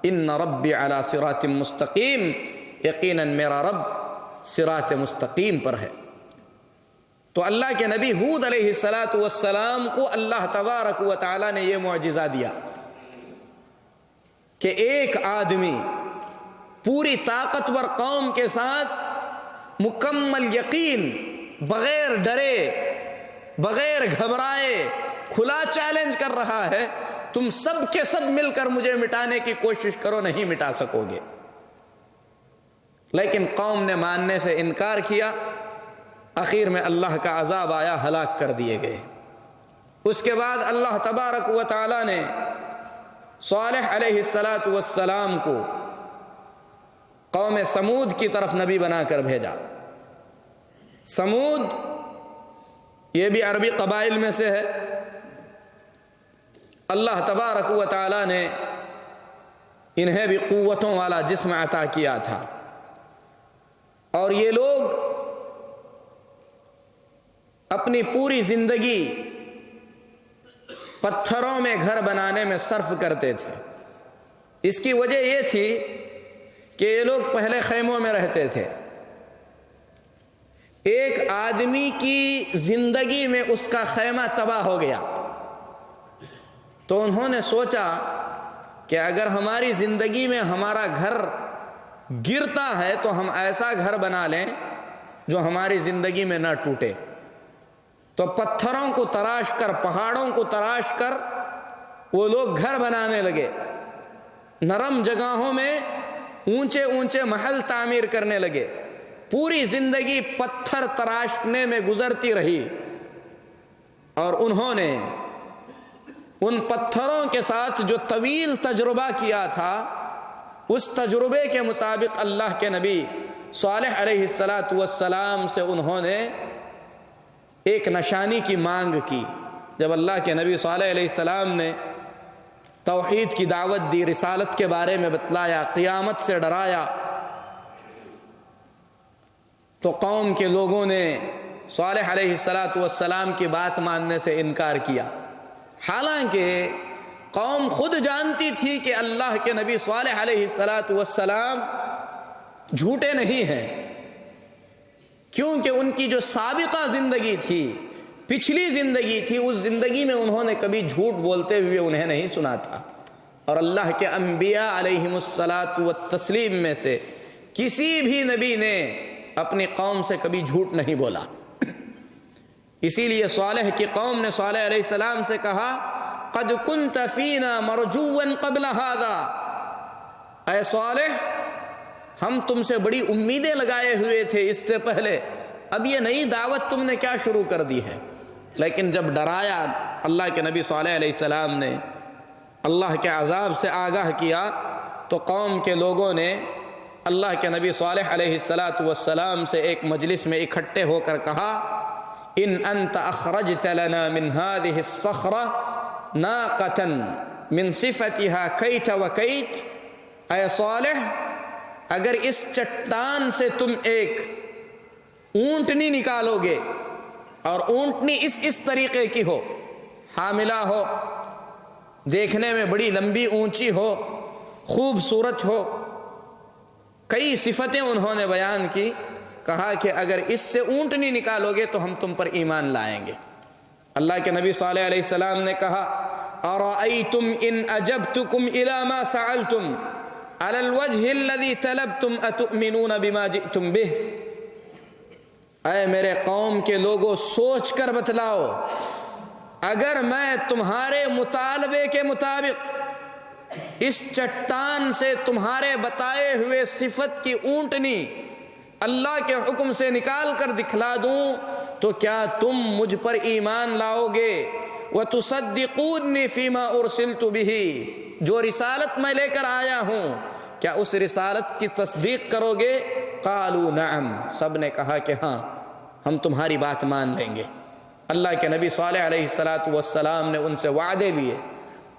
ان ربی علی صراط مستقیم، یقیناً میرا رب صراط مستقیم پر ہے۔ تو اللہ کے نبی ہود علیہ السلام کو اللہ تبارک و تعالی نے یہ معجزہ دیا کہ ایک آدمی پوری طاقتور قوم کے ساتھ مکمل یقین، بغیر ڈرے، بغیر گھبرائے، کھلا چیلنج کر رہا ہے، تم سب کے سب مل کر مجھے مٹانے کی کوشش کرو، نہیں مٹا سکو گے۔ لیکن قوم نے ماننے سے انکار کیا، آخر میں اللہ کا عذاب آیا، ہلاک کر دیے گئے۔ اس کے بعد اللہ تبارک و تعالی نے صالح علیہ السلام کو قوم سمود کی طرف نبی بنا کر بھیجا۔ سمود یہ بھی عربی قبائل میں سے ہے۔ اللہ تبارک و تعالی نے انہیں بھی قوتوں والا جسم عطا کیا تھا، اور یہ لوگ اپنی پوری زندگی پتھروں میں گھر بنانے میں صرف کرتے تھے۔ اس کی وجہ یہ تھی کہ یہ لوگ پہلے خیموں میں رہتے تھے، ایک آدمی کی زندگی میں اس کا خیمہ تباہ ہو گیا، تو انہوں نے سوچا کہ اگر ہماری زندگی میں ہمارا گھر گرتا ہے تو ہم ایسا گھر بنا لیں جو ہماری زندگی میں نہ ٹوٹے۔ تو پتھروں کو تراش کر، پہاڑوں کو تراش کر وہ لوگ گھر بنانے لگے، نرم جگہوں میں اونچے اونچے محل تعمیر کرنے لگے۔ پوری زندگی پتھر تراشنے میں گزرتی رہی، اور انہوں نے ان پتھروں کے ساتھ جو طویل تجربہ کیا تھا، اس تجربے کے مطابق اللہ کے نبی صالح علیہ السلام سے انہوں نے ایک نشانی کی مانگ کی۔ جب اللہ کے نبی صالح علیہ السلام نے توحید کی دعوت دی، رسالت کے بارے میں بتلایا، قیامت سے ڈرایا، تو قوم کے لوگوں نے صالح علیہ السلام کی بات ماننے سے انکار کیا، حالانکہ قوم خود جانتی تھی کہ اللہ کے نبی صالح علیہ السلام جھوٹے نہیں ہیں، کیونکہ ان کی جو سابقہ زندگی تھی، پچھلی زندگی تھی، اس زندگی میں انہوں نے کبھی جھوٹ بولتے ہوئے انہیں نہیں سنا تھا، اور اللہ کے انبیاء علیہم التسلیم میں سے کسی بھی نبی نے اپنی قوم سے کبھی جھوٹ نہیں بولا۔ اسی لیے صالح کی قوم نے صالح علیہ السلام سے کہا قد كنت فینا مرجوا قبل هذا، اے صالح ہم تم سے بڑی امیدیں لگائے ہوئے تھے اس سے پہلے، اب یہ نئی دعوت تم نے کیا شروع کر دی ہے؟ لیکن جب ڈرایا اللہ کے نبی صالح علیہ السلام نے، اللہ کے عذاب سے آگاہ کیا، تو قوم کے لوگوں نے اللہ کے نبی صالح علیہ السلام سے ایک مجلس میں اکٹھے ہو کر کہا ان انت اخرجت لنا من هذه الصخرة ناقة من صفتها کیت وکیت، اے صالح اگر اس چٹان سے تم ایک اونٹنی نکالو گے، اور اونٹنی اس طریقے کی ہو، حاملہ ہو، دیکھنے میں بڑی لمبی اونچی ہو، خوبصورت ہو، کئی صفتیں انہوں نے بیان کی، کہا کہ اگر اس سے اونٹنی نکالو گے تو ہم تم پر ایمان لائیں گے۔ اللہ کے نبی صالح علیہ السلام نے کہا ارأیتم ان اجبتکم الی ما سألتم علی الوجہ الذی طلبتم اتؤمنون بما جئتم بہ، اے میرے قوم کے لوگوں سوچ کر بتلاؤ، اگر میں تمہارے مطالبے کے مطابق اس چٹان سے تمہارے بتائے ہوئے صفت کی اونٹنی اللہ کے حکم سے نکال کر دکھلا دوں تو کیا تم مجھ پر ایمان لاؤ گے؟ وَتُصَدِّقُونِّ فِيمَا أُرْسِلْتُ بِهِ، جو رسالت میں لے کر آیا ہوں کیا اس رسالت کی تصدیق کرو گے؟ قالوا نعم، سب نے کہا کہ ہاں ہم تمہاری بات مان لیں گے۔ اللہ کے نبی صالح علیہ السلام نے ان سے وعدے لیے،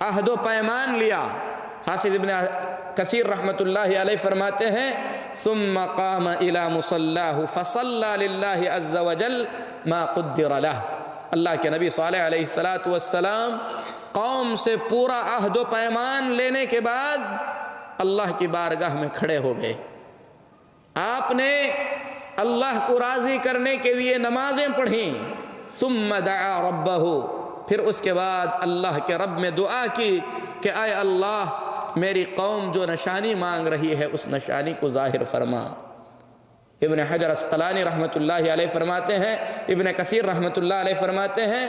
عہد و پیمان لیا۔ حافظ ابن کثیر رحمۃ اللہ علیہ فرماتے ہیں ثم قام الى مصلاہ فصلى للہ عز وجل ما قدر له، اللہ کے نبی صالح علیہ السلام قوم سے پورا عہد و پیمان لینے کے بعد اللہ کی بارگاہ میں کھڑے ہو گئے، آپ نے اللہ کو راضی کرنے کے لیے نمازیں پڑھیں، ثم دعا ربہ، پھر اس کے بعد اللہ کے رب میں دعا کی کہ اے اللہ میری قوم جو نشانی مانگ رہی ہے اس نشانی کو ظاہر فرما۔ ابن حجر عسقلانی رحمۃ اللہ علیہ فرماتے ہیں، ابن کثیر رحمۃ اللہ علیہ فرماتے ہیں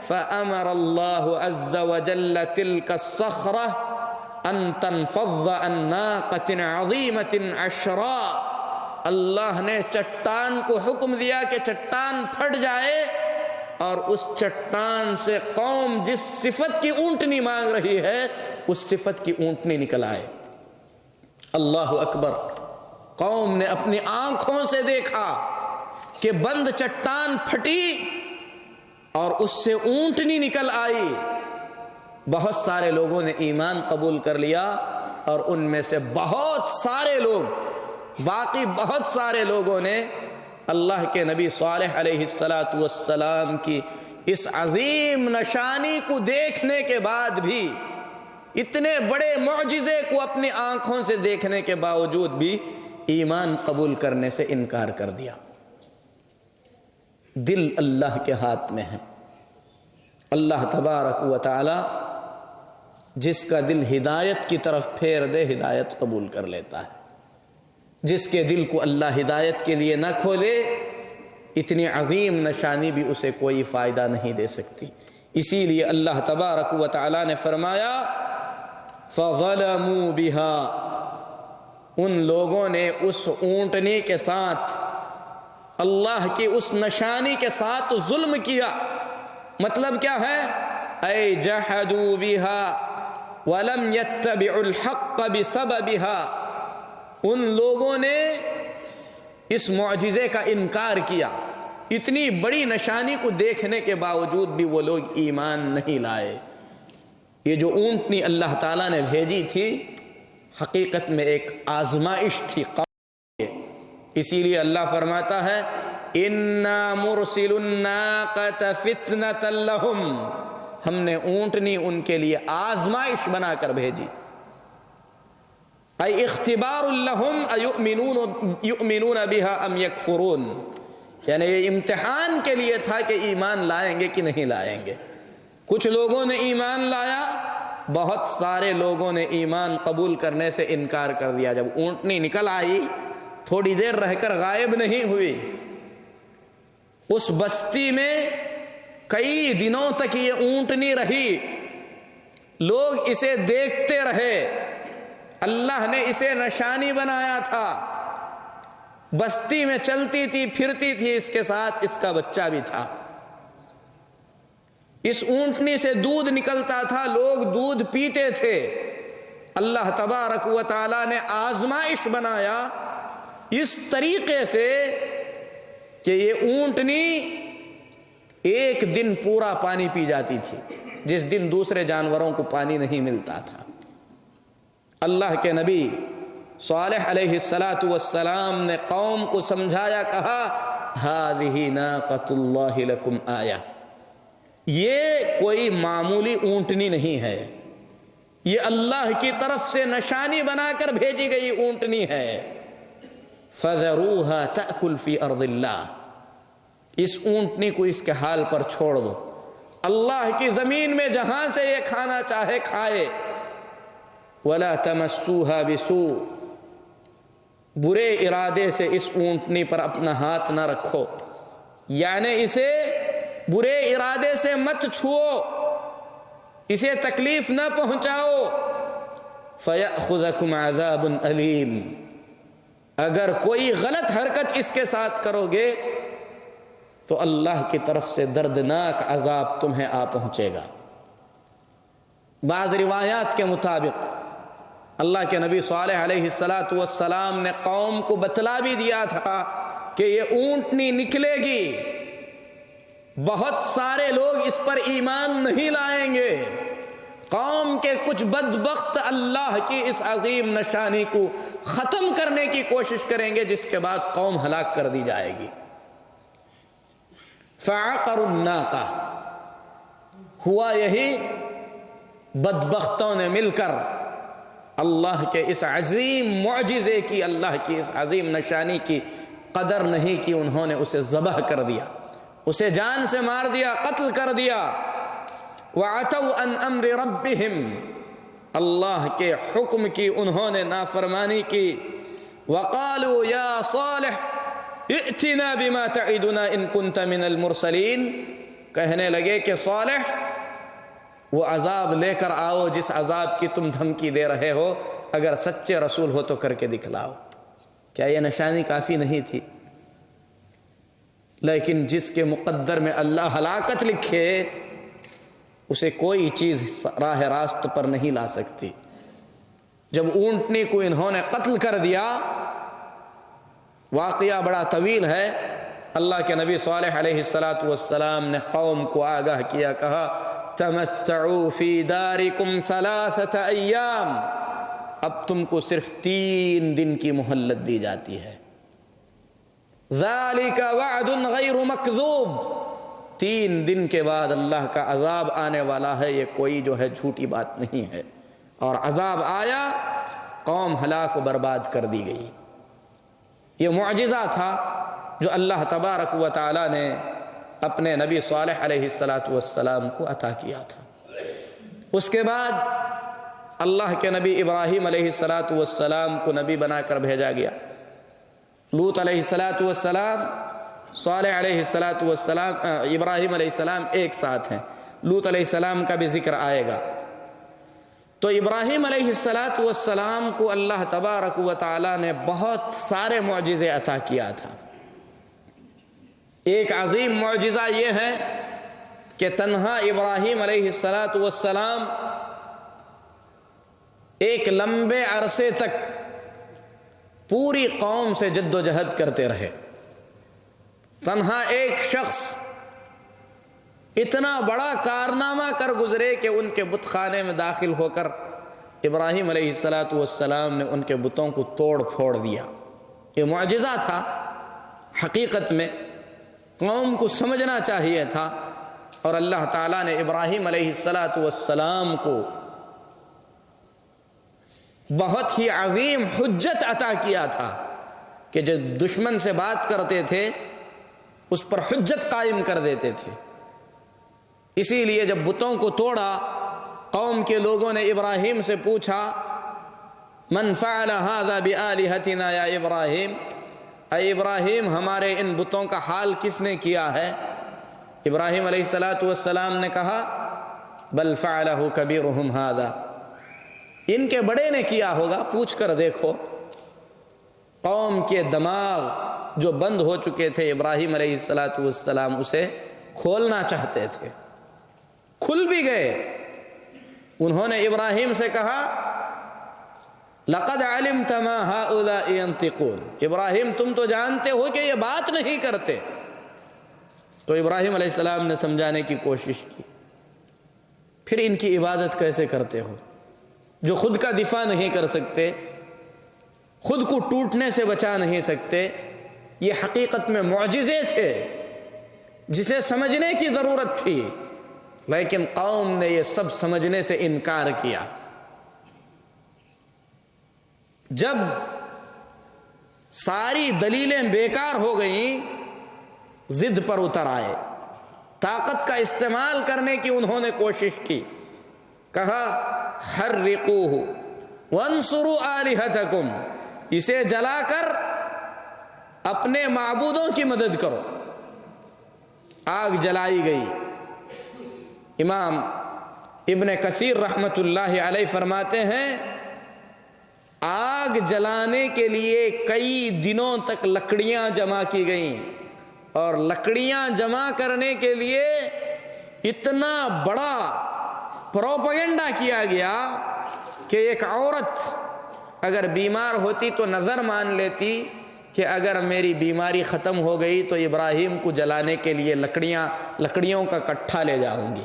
فَأَمَرَ اللَّهُ عَزَّ وَجَلَّ تِلْكَ الصَّخْرَةَ أَن تَنْفَضَّ عَن نَاقَةٍ عَظِيمَةٍ عَشْرَاء، اللہ نے چٹان کو حکم دیا کہ چٹان پھٹ جائے، اور اس چٹان سے قوم جس صفت کی اونٹنی مانگ رہی ہے اس صفت کی اونٹنی نکل آئے۔ اللہ اکبر، قوم نے اپنی آنکھوں سے دیکھا کہ بند چٹان پھٹی اور اس سے اونٹنی نکل آئی۔ بہت سارے لوگوں نے ایمان قبول کر لیا، اور ان میں سے بہت سارے لوگ، باقی بہت سارے لوگوں نے اللہ کے نبی صالح علیہ السلام کی اس عظیم نشانی کو دیکھنے کے بعد بھی، اتنے بڑے معجزے کو اپنی آنکھوں سے دیکھنے کے باوجود بھی ایمان قبول کرنے سے انکار کر دیا۔ دل اللہ کے ہاتھ میں ہے، اللہ تبارک و تعالی جس کا دل ہدایت کی طرف پھیر دے ہدایت قبول کر لیتا ہے، جس کے دل کو اللہ ہدایت کے لیے نہ کھولے اتنی عظیم نشانی بھی اسے کوئی فائدہ نہیں دے سکتی۔ اسی لیے اللہ تبارک و تعالی نے فرمایا فَظَلَمُوا بِهَا، ان لوگوں نے اس اونٹنی کے ساتھ، اللہ کی اس نشانی کے ساتھ ظلم کیا۔ مطلب کیا ہے؟ اے جحدوا بها ولم يتبعوا الحق بسببها، ان لوگوں نے اس معجزے کا انکار کیا، اتنی بڑی نشانی کو دیکھنے کے باوجود بھی وہ لوگ ایمان نہیں لائے۔ یہ جو اونٹنی اللہ تعالیٰ نے بھیجی تھی حقیقت میں ایک آزمائش تھی قوم کی، اسی لیے اللہ فرماتا ہے اِنَّا مُرْسِلُ النَّاقَةَ فِتْنَةً لَهُمْ، ہم نے اونٹنی ان کے لیے آزمائش بنا کر بھیجی، اَيْ اِخْتِبَارٌ لَهُمْ اَيُؤْمِنُونَ بِهَا أَمْ يَكْفُرُونَ، یعنی یہ امتحان کے لیے تھا کہ ایمان لائیں گے کہ نہیں لائیں گے۔ کچھ لوگوں نے ایمان لایا، بہت سارے لوگوں نے ایمان قبول کرنے سے انکار کر دیا۔ جب اونٹنی نکل آئی تھوڑی دیر رہ کر غائب نہیں ہوئی، اس بستی میں کئی دنوں تک یہ اونٹنی رہی، لوگ اسے دیکھتے رہے، اللہ نے اسے نشانی بنایا تھا، بستی میں چلتی تھی پھرتی تھی، اس کے ساتھ اس کا بچہ بھی تھا۔ اس اونٹنی سے دودھ نکلتا تھا، لوگ دودھ پیتے تھے۔ اللہ تبارک و تعالی نے آزمائش بنایا اس طریقے سے کہ یہ اونٹنی ایک دن پورا پانی پی جاتی تھی، جس دن دوسرے جانوروں کو پانی نہیں ملتا تھا۔ اللہ کے نبی صالح علیہ السلام نے قوم کو سمجھایا، کہا ہذہ ناقۃ اللہ لکم آیہ، یہ کوئی معمولی اونٹنی نہیں ہے، یہ اللہ کی طرف سے نشانی بنا کر بھیجی گئی اونٹنی ہے۔ فَذَرُوهَا تَأْكُلْ فِي أَرْضِ اللَّهِ، اس اونٹنی کو اس کے حال پر چھوڑ دو، اللہ کی زمین میں جہاں سے یہ کھانا چاہے کھائے۔ وَلَا تَمَسُّوهَا بِسُوءٍ، برے ارادے سے اس اونٹنی پر اپنا ہاتھ نہ رکھو، یعنی اسے برے ارادے سے مت چھوؤ، اسے تکلیف نہ پہنچاؤ۔ فَيَأْخُذَكُمْ عَذَابٌ أَلِيمٌ، اگر کوئی غلط حرکت اس کے ساتھ کرو گے تو اللہ کی طرف سے دردناک عذاب تمہیں آ پہنچے گا۔ بعض روایات کے مطابق اللہ کے نبی صالح علیہ السلام نے قوم کو بتلا بھی دیا تھا کہ یہ اونٹنی نکلے گی، بہت سارے لوگ اس پر ایمان نہیں لائیں گے، قوم کے کچھ بدبخت اللہ کی اس عظیم نشانی کو ختم کرنے کی کوشش کریں گے، جس کے بعد قوم ہلاک کر دی جائے گی۔ فَعَقَرُوا النَّاقَةَ، ہوا یہی، بدبختوں نے مل کر اللہ کے اس عظیم معجزے کی، اللہ کی اس عظیم نشانی کی قدر نہیں کی، انہوں نے اسے ذبح کر دیا، اسے جان سے مار دیا، قتل کر دیا۔ وَعَتَوْا عَنْ أَمْرِ رَبِّهِمْ، اللہ کے حکم کی انہوں نے نافرمانی کی۔ وَقَالُوا يَا صَالِحُ ائْتِنَا بِمَا تَعِدُنَا إِن كُنْتَ مِنَ الْمُرْسَلِينَ، کہنے لگے کہ صالح وہ عذاب لے کر آؤ جس عذاب کی تم دھمکی دے رہے ہو، اگر سچے رسول ہو تو کر کے دکھلاؤ۔ کیا یہ نشانی کافی نہیں تھی؟ لیکن جس کے مقدر میں اللہ ہلاکت لکھے اسے کوئی چیز راہ راست پر نہیں لا سکتی۔ جب اونٹنی کو انہوں نے قتل کر دیا، واقعہ بڑا طویل ہے، اللہ کے نبی صالح علیہ السلام نے قوم کو آگاہ کیا، کہا تمتعوا فی دارکم 3 ایام، اب تم کو صرف 3 دن کی مہلت دی جاتی ہے۔ ذالک وعد غیر مکذوب، 3 دن کے بعد اللہ کا عذاب آنے والا ہے، یہ کوئی جو ہے جھوٹی بات نہیں ہے۔ اور عذاب آیا، قوم ہلاک و برباد کر دی گئی۔ یہ معجزہ تھا جو اللہ تبارک و تعالی نے اپنے نبی صالح علیہ السلام کو عطا کیا تھا۔ اس کے بعد اللہ کے نبی ابراہیم علیہ السلام کو نبی بنا کر بھیجا گیا۔ لوط علیہ السلام، صالح علیہ السلام، ابراہیم علیہ السلام ایک ساتھ ہیں، لوط علیہ السلام کا بھی ذکر آئے گا۔ تو ابراہیم علیہ السلام کو اللہ تبارک و تعالی نے بہت سارے معجزے عطا کیا تھا۔ ایک عظیم معجزہ یہ ہے کہ تنہا ابراہیم علیہ السلام ایک لمبے عرصے تک پوری قوم سے جد و جہد کرتے رہے. تنہا ایک شخص اتنا بڑا کارنامہ کر گزرے کہ ان کے بت خانے میں داخل ہو کر ابراہیم علیہ السلام نے ان کے بتوں کو توڑ پھوڑ دیا. یہ معجزہ تھا. حقیقت میں قوم کو سمجھنا چاہیے تھا، اور اللہ تعالیٰ نے ابراہیم علیہ السلام کو بہت ہی عظیم حجت عطا کیا تھا کہ جو دشمن سے بات کرتے تھے اس پر حجت قائم کر دیتے تھے. اسی لیے جب بتوں کو توڑا، قوم کے لوگوں نے ابراہیم سے پوچھا من فعل هذا بآلهتنا یا ابراہیم، اے ابراہیم ہمارے ان بتوں کا حال کس نے کیا ہے؟ ابراہیم علیہ السلام نے کہا بل فعلہ کبیرہم ھذا، ان کے بڑے نے کیا ہوگا، پوچھ کر دیکھو. قوم کے دماغ جو بند ہو چکے تھے، ابراہیم علیہ السلام اسے کھولنا چاہتے تھے، کھل بھی گئے. انہوں نے ابراہیم سے کہا لقد علمت ما هؤلاء ينطقون، ابراہیم تم تو جانتے ہو کہ یہ بات نہیں کرتے. تو ابراہیم علیہ السلام نے سمجھانے کی کوشش کی، پھر ان کی عبادت کیسے کرتے ہو جو خود کا دفاع نہیں کر سکتے، خود کو ٹوٹنے سے بچا نہیں سکتے؟ یہ حقیقت میں معجزے تھے جسے سمجھنے کی ضرورت تھی، لیکن قوم نے یہ سب سمجھنے سے انکار کیا. جب ساری دلیلیں بیکار ہو گئیں، ضد پر اتر آئے، طاقت کا استعمال کرنے کی انہوں نے کوشش کی. کہا حرقوہ وانصروا آلہتکم، اسے جلا کر اپنے معبودوں کی مدد کرو. آگ جلائی گئی. امام ابن کثیر رحمۃ اللہ علیہ فرماتے ہیں آگ جلانے کے لیے کئی دنوں تک لکڑیاں جمع کی گئیں، اور لکڑیاں جمع کرنے کے لیے اتنا بڑا پروپیگنڈا کیا گیا کہ ایک عورت اگر بیمار ہوتی تو نظر مان لیتی کہ اگر میری بیماری ختم ہو گئی تو ابراہیم کو جلانے کے لیے لکڑیوں کا کٹھا لے جاؤں گی.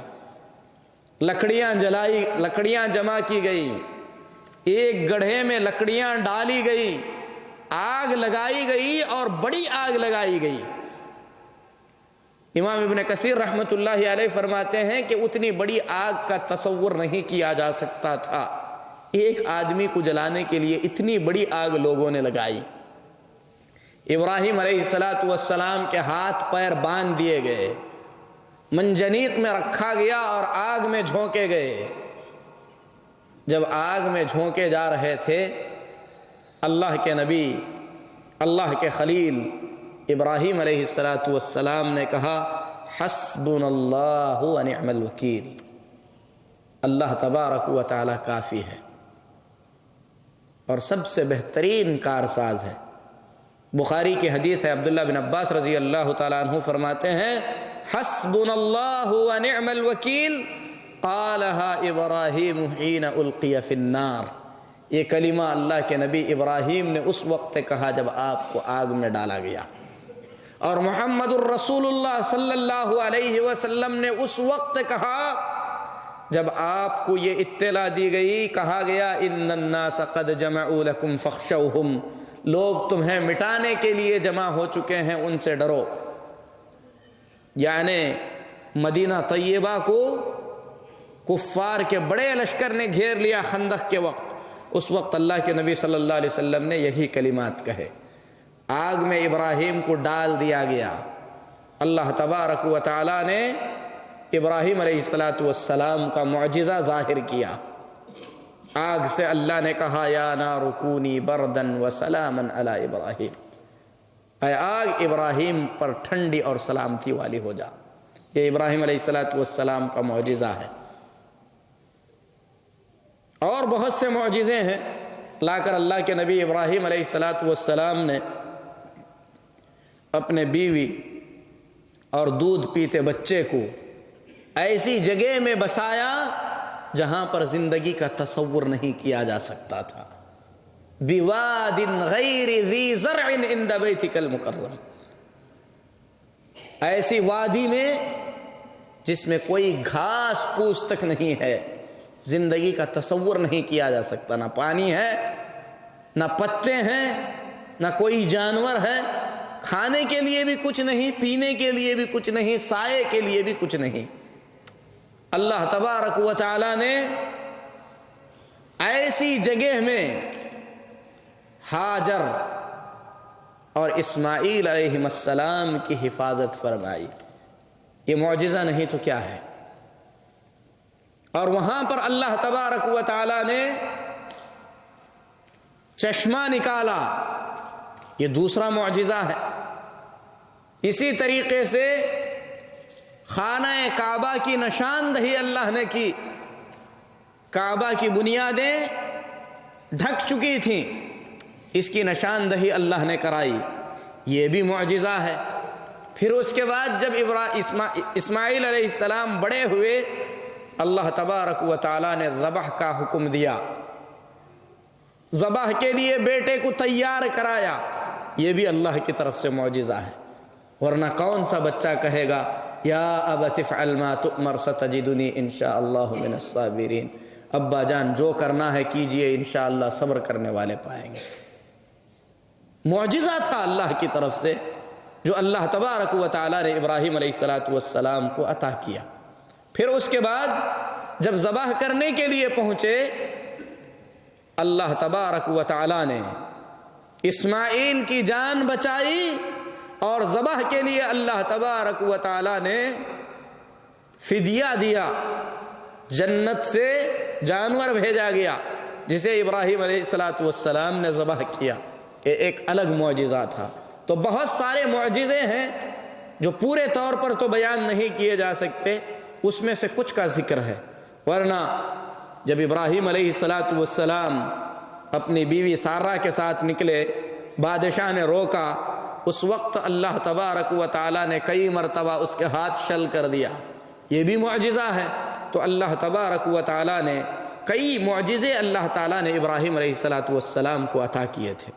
لکڑیاں جمع کی گئی، ایک گڑھے میں لکڑیاں ڈالی گئی، آگ لگائی گئی اور بڑی آگ لگائی گئی. امام ابن کثیر رحمۃ اللہ علیہ فرماتے ہیں کہ اتنی بڑی آگ کا تصور نہیں کیا جا سکتا تھا. ایک آدمی کو جلانے کے لیے اتنی بڑی آگ لوگوں نے لگائی. ابراہیم علیہ السلام کے ہاتھ پیر باندھ دیے گئے، منجنیق میں رکھا گیا اور آگ میں جھونکے گئے. جب آگ میں جھونکے جا رہے تھے، اللہ کے نبی، اللہ کے خلیل ابراہیم علیہ السلام نے کہا حسبنا اللہ ونعم الوکیل، اللہ تبارک و تعالی کافی ہے اور سب سے بہترین کارساز ہے. بخاری کی حدیث ہے، عبداللہ بن عباس رضی اللہ تعالیٰ عنہ فرماتے ہیں حسبنا اللہ ونعم الوکیل قالها ابراہیم حین القی فی النار. یہ کلمہ اللہ کے نبی ابراہیم نے اس وقت کہا جب آپ کو آگ میں ڈالا گیا، اور محمد الرسول اللہ صلی اللہ علیہ وسلم نے اس وقت کہا جب آپ کو یہ اطلاع دی گئی، کہا گیا ان الناس قد جمعوا لکم فاخشوہم، لوگ تمہیں مٹانے کے لیے جمع ہو چکے ہیں، ان سے ڈرو. یعنی مدینہ طیبہ کو کفار کے بڑے لشکر نے گھیر لیا خندق کے وقت. اس وقت اللہ کے نبی صلی اللہ علیہ وسلم نے یہی کلمات کہے. آگ میں ابراہیم کو ڈال دیا گیا. اللہ تبارک و تعالی نے ابراہیم علیہ السلام کا معجزہ ظاہر کیا. آگ سے اللہ نے کہا یا نار کونی بردن وسلاما علی ابراہیم، اے آگ ابراہیم پر ٹھنڈی اور سلامتی والی ہو جا. یہ ابراہیم علیہ السلام کا معجزہ ہے. اور بہت سے معجزے ہیں لا کر اللہ کے نبی ابراہیم علیہ السلام نے اپنے بیوی اور دودھ پیتے بچے کو ایسی جگہ میں بسایا جہاں پر زندگی کا تصور نہیں کیا جا سکتا تھا. بواد غیر ذی زرع عند بیتک المکرم، ایسی وادی میں جس میں کوئی گھاس پھوس تک نہیں ہے، زندگی کا تصور نہیں کیا جا سکتا، نہ پانی ہے، نہ پتے ہیں، نہ کوئی جانور ہے، کھانے کے لیے بھی کچھ نہیں، پینے کے لیے بھی کچھ نہیں، سائے کے لیے بھی کچھ نہیں۔ اللہ تبارک و تعالی نے ایسی جگہ میں ہاجر اور اسماعیل علیہ السلام کی حفاظت فرمائی۔ یہ معجزہ نہیں تو کیا ہے؟ اور وہاں پر اللہ تبارک و تعالی نے چشمہ نکالا، یہ دوسرا معجزہ ہے۔ اسی طریقے سے خانہ کعبہ کی نشاندہی اللہ نے کی، کعبہ کی بنیادیں ڈھک چکی تھیں، اس کی نشاندہی اللہ نے کرائی، یہ بھی معجزہ ہے۔ پھر اس کے بعد جب اسماعیل علیہ السلام بڑے ہوئے، اللہ تبارک و تعالی نے ذبح کا حکم دیا، ذبح کے لیے بیٹے کو تیار کرایا، یہ بھی اللہ کی طرف سے معجزہ ہے۔ ورنہ کون سا بچہ کہے گا یا ابت افعل ما تؤمر ستجدنی انشاءاللہ من الصابرین، ابا جان جو کرنا ہے کیجئے، انشاءاللہ صبر کرنے والے پائیں گے۔ معجزہ تھا اللہ کی طرف سے جو اللہ تبارک و تعالی نے ابراہیم علیہ السلام کو عطا کیا۔ پھر اس کے بعد جب ذبح کرنے کے لیے پہنچے، اللہ تبارک و تعالی نے اسماعیل کی جان بچائی، اور ذبح کے لیے اللہ تبارک و تعالی نے فدیہ دیا، جنت سے جانور بھیجا گیا جسے ابراہیم علیہ السلام نے ذبح کیا، یہ ایک الگ معجزہ تھا۔ تو بہت سارے معجزے ہیں جو پورے طور پر تو بیان نہیں کیے جا سکتے، اس میں سے کچھ کا ذکر ہے۔ ورنہ جب ابراہیم علیہ السلام اپنی بیوی سارہ کے ساتھ نکلے، بادشاہ نے روکا، اس وقت اللہ تبارک و تعالی نے کئی مرتبہ اس کے ہاتھ شل کر دیا، یہ بھی معجزہ ہے۔ تو اللہ تبارک و تعالی نے کئی معجزے اللہ تعالی نے ابراہیم علیہ السلام کو عطا کیے تھے۔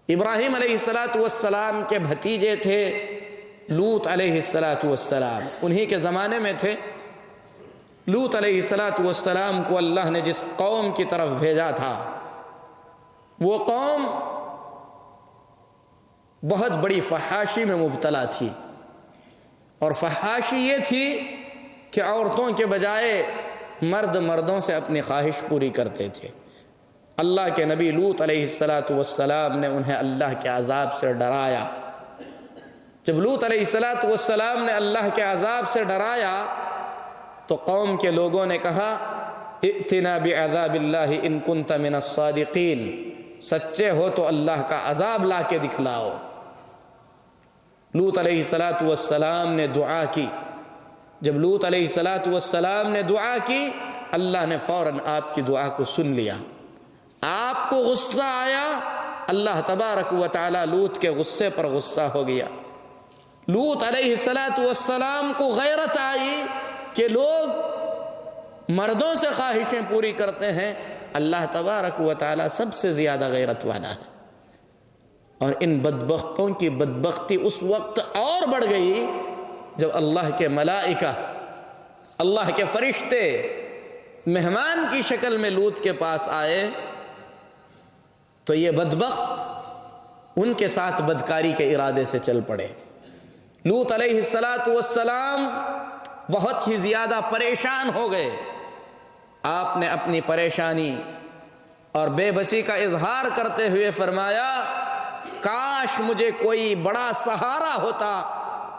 ابراہیم علیہ السلام کے بھتیجے تھے لوط علیہ السلام، انہی کے زمانے میں تھے۔ لوط علیہ السلام کو اللہ نے جس قوم کی طرف بھیجا تھا، وہ قوم بہت بڑی فحاشی میں مبتلا تھی، اور فحاشی یہ تھی کہ عورتوں کے بجائے مرد مردوں سے اپنی خواہش پوری کرتے تھے۔ اللہ کے نبی لوط علیہ السلام نے انہیں اللہ کے عذاب سے ڈرایا۔ جب لوط علیہ السلام نے اللہ کے عذاب سے ڈرایا تو قوم کے لوگوں نے کہا ائتنا بعذاب اللہ ان کنت من الصادقین، سچے ہو تو اللہ کا عذاب لا کے دکھلاؤ۔ لوط علیہ السلام نے دعا کی، جب لوط علیہ السلام نے دعا کی، اللہ نے فوراً آپ کی دعا کو سن لیا۔ آپ کو غصہ آیا، اللہ تبارک و تعالی لوط کے غصے پر غصہ ہو گیا۔ لوط علیہ السلام کو غیرت آئی کہ لوگ مردوں سے خواہشیں پوری کرتے ہیں، اللہ تبارک و تعالی سب سے زیادہ غیرت والا ہے۔ اور ان بدبختوں کی بدبختی اس وقت اور بڑھ گئی جب اللہ کے ملائکہ، اللہ کے فرشتے مہمان کی شکل میں لوط کے پاس آئے تو یہ بدبخت ان کے ساتھ بدکاری کے ارادے سے چل پڑے۔ لوط علیہ السلام بہت ہی زیادہ پریشان ہو گئے۔ آپ نے اپنی پریشانی اور بے بسی کا اظہار کرتے ہوئے فرمایا کاش مجھے کوئی بڑا سہارا ہوتا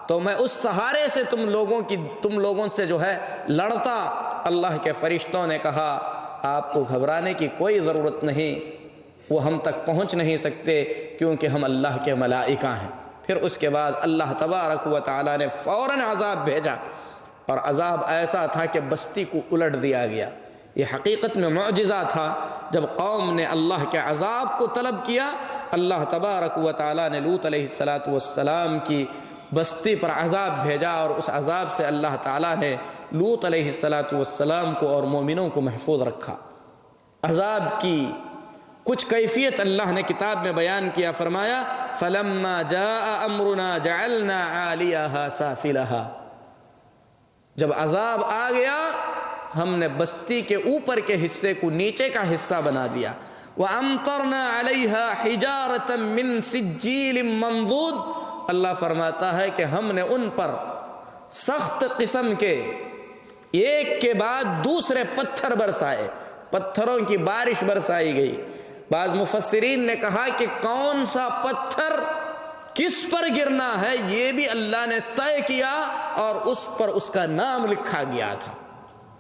تو میں اس سہارے سے تم لوگوں سے جو ہے لڑتا۔ اللہ کے فرشتوں نے کہا آپ کو گھبرانے کی کوئی ضرورت نہیں، وہ ہم تک پہنچ نہیں سکتے کیونکہ ہم اللہ کے ملائکہ ہیں۔ پھر اس کے بعد اللہ تبارک و تعالی نے فوراً عذاب بھیجا، اور عذاب ایسا تھا کہ بستی کو الٹ دیا گیا۔ یہ حقیقت میں معجزہ تھا۔ جب قوم نے اللہ کے عذاب کو طلب کیا، اللہ تبارک و تعالی نے لوط علیہ السلام کی بستی پر عذاب بھیجا، اور اس عذاب سے اللہ تعالیٰ نے لوط علیہ السلام کو اور مومنوں کو محفوظ رکھا۔ عذاب کی کچھ کیفیت اللہ نے کتاب میں بیان کیا، فرمایا فَلَمَّا جَاءَ أَمْرُنَا جَعَلْنَا عَالِيَهَا سَافِلَهَا، جب عذاب آ گیا ہم نے بستی کے اوپر کے حصے کو نیچے کا حصہ بنا دیا۔ وَأَمْطَرْنَا عَلَيْهَا حِجَارَةً مِّن سِجِّيلٍ مَّنضُودٍ، اللہ فرماتا ہے کہ ہم نے ان پر سخت قسم کے ایک کے بعد دوسرے پتھر برسائے، پتھروں کی بارش برسائی گئی۔ بعض مفسرین نے کہا کہ کون سا پتھر کس پر گرنا ہے یہ بھی اللہ نے طے کیا، اور اس پر اس کا نام لکھا گیا تھا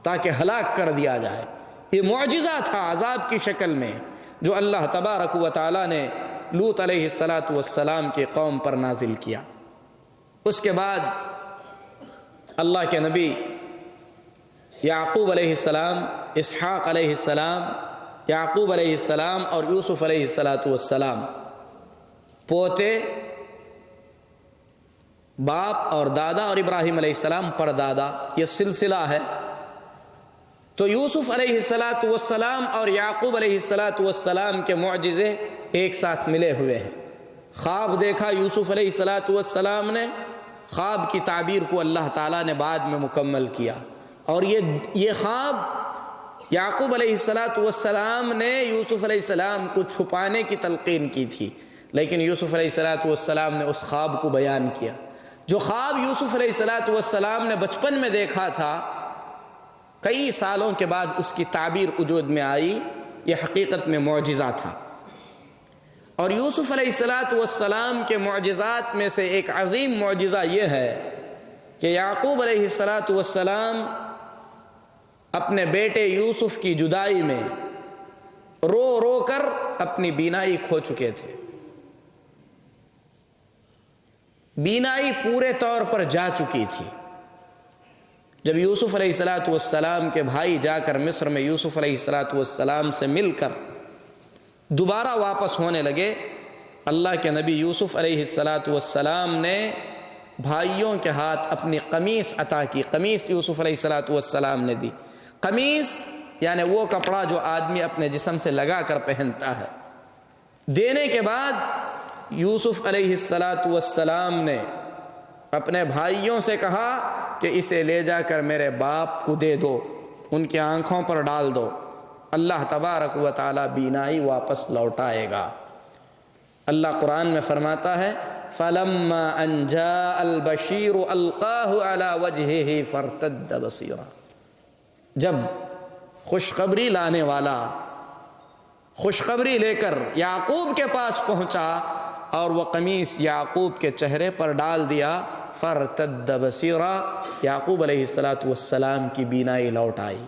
تاکہ ہلاک کر دیا جائے۔ یہ معجزہ تھا عذاب کی شکل میں جو اللہ تبارک و تعالی نے لوط علیہ السلام کی قوم پر نازل کیا۔ اس کے بعد اللہ کے نبی یعقوب علیہ السلام، اسحاق علیہ السلام، یعقوب علیہ السلام اور یوسف علیہ السلام، پوتے، باپ اور دادا، اور ابراہیم علیہ السلام پر دادا، یہ سلسلہ ہے۔ تو یوسف علیہ السلام اور یعقوب علیہ السلام کے معجزے ایک ساتھ ملے ہوئے ہیں۔ خواب دیکھا یوسف علیہ السلام نے، خواب کی تعبیر کو اللہ تعالیٰ نے بعد میں مکمل کیا، اور یہ خواب یعقوب علیہ السلام نے یوسف علیہ السلام کو چھپانے کی تلقین کی تھی، لیکن یوسف علیہ السلام نے اس خواب کو بیان کیا۔ جو خواب یوسف علیہ السلام نے بچپن میں دیکھا تھا، کئی سالوں کے بعد اس کی تعبیر وجود میں آئی، یہ حقیقت میں معجزہ تھا۔ اور یوسف علیہ السلام کے معجزات میں سے ایک عظیم معجزہ یہ ہے کہ یعقوب علیہ السلام اپنے بیٹے یوسف کی جدائی میں رو رو کر اپنی بینائی کھو چکے تھے، بینائی پورے طور پر جا چکی تھی۔ جب یوسف علیہ السلام کے بھائی جا کر مصر میں یوسف علیہ السلام سے مل کر دوبارہ واپس ہونے لگے، اللہ کے نبی یوسف علیہ السلام نے بھائیوں کے ہاتھ اپنی قمیص عطا کی۔ قمیص یوسف علیہ السلام نے دی۔ قمیص یعنی وہ کپڑا جو آدمی اپنے جسم سے لگا کر پہنتا ہے۔ دینے کے بعد یوسف علیہ السلام نے اپنے بھائیوں سے کہا کہ اسے لے جا کر میرے باپ کو دے دو، ان کی آنکھوں پر ڈال دو، اللہ تبارک و تعالی بینائی واپس لوٹائے گا۔ اللہ قرآن میں فرماتا ہے فَلَمَّا أَنْ جَاءَ الْبَشِيرُ أَلْقَاهُ عَلَى وَجْهِهِ فَارْتَدَّ بَصِيرًا، جب خوشخبری لانے والا خوشخبری لے کر یعقوب کے پاس پہنچا اور وہ قمیص یعقوب کے چہرے پر ڈال دیا، فَارْتَدَّ بَصِيرًا، یعقوب علیہ السلام کی بینائی لوٹ آئی۔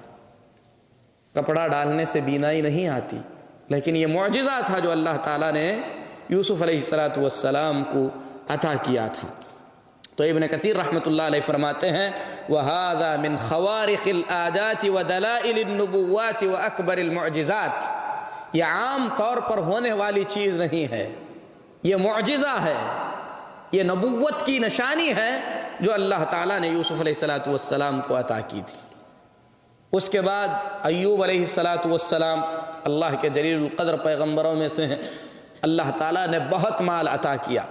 کپڑا ڈالنے سے بینائی نہیں آتی، لیکن یہ معجزہ تھا جو اللہ تعالیٰ نے یوسف علیہ السلام کو عطا کیا تھا۔ تو ابن کثیر رحمۃ اللہ علیہ فرماتے ہیں وَهَذَا مِنْ خَوَارِقِ الْعَادَاتِ وَدَلَائِلِ النُّبُوَّاتِ وَأَكْبَرِ الْمُعْجِزَاتِ، یہ عام طور پر ہونے والی چیز نہیں ہے، یہ معجزہ ہے، یہ نبوت کی نشانی ہے جو اللہ تعالیٰ نے یوسف علیہ السلام کو عطا کی تھی۔ اس کے بعد ایوب علیہ السلام اللہ کے جلیل القدر پیغمبروں میں سے ہیں، اللہ تعالیٰ نے بہت مال عطا کیا،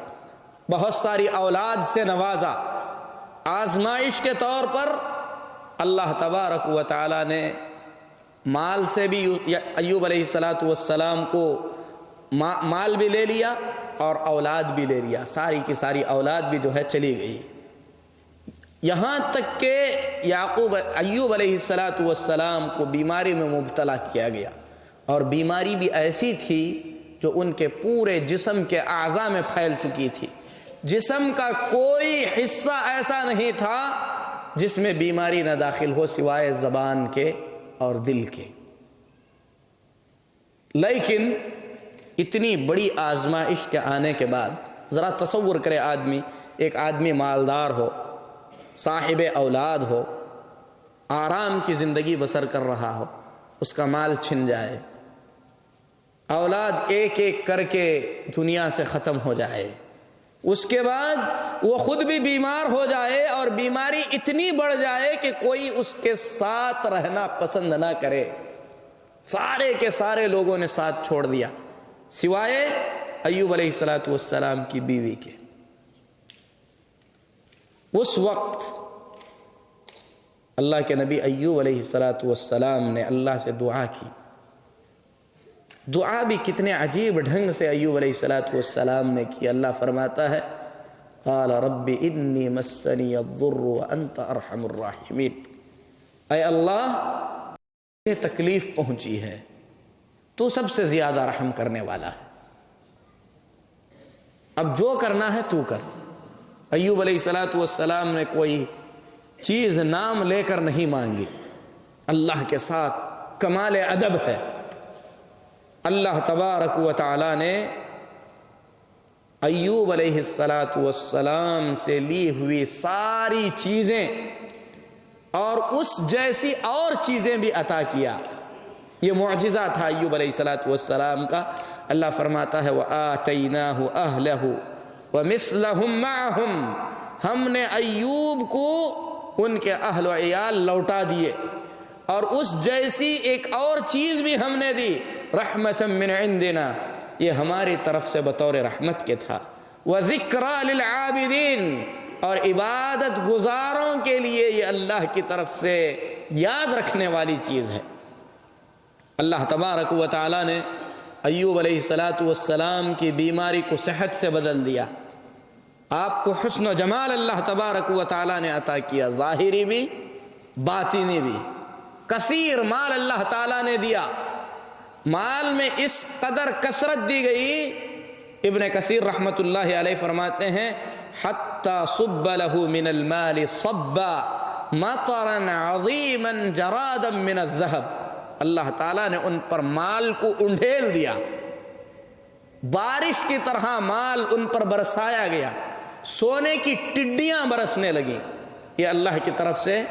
بہت ساری اولاد سے نوازا۔ آزمائش کے طور پر اللہ تبارک و تعالیٰ نے مال سے بھی ایوب علیہ السلام کو مال بھی لے لیا اور اولاد بھی لے لیا، ساری کی ساری اولاد بھی جو ہے چلی گئی، یہاں تک کہ ایوب علیہ السلام کو بیماری میں مبتلا کیا گیا، اور بیماری بھی ایسی تھی جو ان کے پورے جسم کے اعضاء میں پھیل چکی تھی۔ جسم کا کوئی حصہ ایسا نہیں تھا جس میں بیماری نہ داخل ہو سوائے زبان کے اور دل کے۔ لیکن اتنی بڑی آزمائش کے آنے کے بعد ذرا تصور کرے آدمی، ایک آدمی مالدار ہو، صاحب اولاد ہو، آرام کی زندگی بسر کر رہا ہو، اس کا مال چھن جائے، اولاد ایک ایک کر کے دنیا سے ختم ہو جائے، اس کے بعد وہ خود بھی بیمار ہو جائے اور بیماری اتنی بڑھ جائے کہ کوئی اس کے ساتھ رہنا پسند نہ کرے، سارے کے سارے لوگوں نے ساتھ چھوڑ دیا سوائے ایوب علیہ السلام کی بیوی کے۔ اس وقت اللہ کے نبی ایوب علیہ السلام نے اللہ سے دعا کی۔ دعا بھی کتنے عجیب ڈھنگ سے ایوب علیہ السلام نے کی۔ اللہ فرماتا ہے قال رب انی مسنی الضر وانت ارحم الراحمین، اے اللہ مجھے تکلیف پہنچی ہے، تو سب سے زیادہ رحم کرنے والا ہے، اب جو کرنا ہے تو کر۔ ایوب علیہ السلام نے کوئی چیز نام لے کر نہیں مانگی، اللہ کے ساتھ کمال ادب ہے۔ اللہ تبارک و تعالی نے ایوب علیہ السلام سے لی ہوئی ساری چیزیں اور اس جیسی اور چیزیں بھی عطا کیا۔ یہ معجزہ تھا ایوب علیہ السلام کا۔ اللہ فرماتا ہے وَآتَيْنَاهُ أَهْلَهُ وَمِثْلَهُمْ مَعَهُمْ، ہم نے ایوب کو ان کے اہل و عیال لوٹا دیے اور اس جیسی ایک اور چیز بھی ہم نے دی، رحمۃ من عندنا، یہ ہماری طرف سے بطور رحمت کے تھا، وذکریٰ للعابدین، اور عبادت گزاروں کے لیے یہ اللہ کی طرف سے یاد رکھنے والی چیز ہے۔ اللہ تبارک و تعالی نے ایوب علیہ السلام کی بیماری کو صحت سے بدل دیا، آپ کو حسن و جمال اللہ تبارک و تعالی نے عطا کیا، ظاہری بھی باطنی بھی۔ کثیر مال اللہ تعالی نے دیا، مال میں اس قدر کثرت دی گئی، ابن کثیر رحمت اللہ علیہ فرماتے ہیں حتی صب له من المال صبا مطرا عظیما جرادا من الذهب، اللہ تعالیٰ نے ان پر مال کو انڈھیل دیا، بارش کی طرح مال ان پر برسایا گیا، سونے کی ٹڈیاں برسنے لگیں۔ یہ اللہ کی طرف سے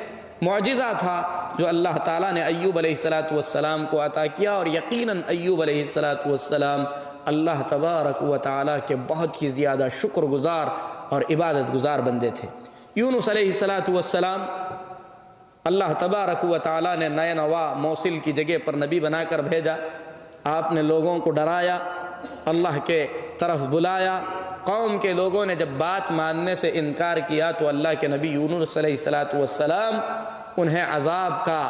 معجزہ تھا جو اللہ تعالیٰ نے ایوب علیہ السلام کو عطا کیا، اور یقیناً ایوب علیہ السلام اللہ تبارک و تعالیٰ کے بہت ہی زیادہ شکر گزار اور عبادت گزار بندے تھے۔ یونس علیہ السلام اللہ تبارک و تعالیٰ نے نینوا موصل کی جگہ پر نبی بنا کر بھیجا، آپ نے لوگوں کو ڈرایا، اللہ کے طرف بلایا، قوم کے لوگوں نے جب بات ماننے سے انکار کیا تو اللہ کے نبی یونس علیہ السلام انہیں عذاب کا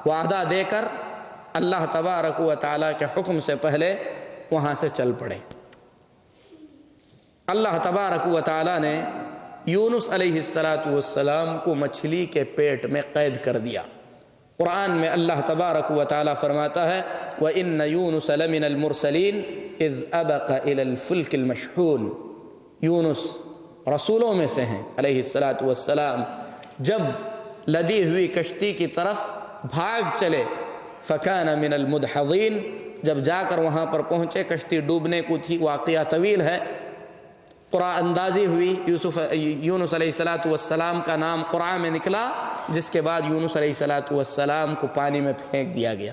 وعدہ دے کر اللہ تبارک و تعالیٰ کے حکم سے پہلے وہاں سے چل پڑے۔ اللہ تبارک و تعالیٰ نے یونس علیہ السلام کو مچھلی کے پیٹ میں قید کر دیا۔ قرآن میں اللہ تبارک و تعالیٰ فرماتا ہے وَإِنَّ يُونُسَ لَمِنَ الْمُرْسَلِينَ إِذْ أَبَقَ إِلَى الْفُلْكِ الْمَشْحُونِ، یونس رسولوں میں سے ہیں علیہ السلام، جب لدی ہوئی کشتی کی طرف بھاگ چلے، فَكَانَ مِنَ الْمُدْحَضِينَ، جب جا کر وہاں پر پہنچے کشتی ڈوبنے کو تھی، واقعہ طویل ہے، قرآن اندازی ہوئی، یونس علیہ السلام کا نام قرآن میں نکلا، جس کے بعد یونس علیہ السلام کو پانی میں پھینک دیا گیا۔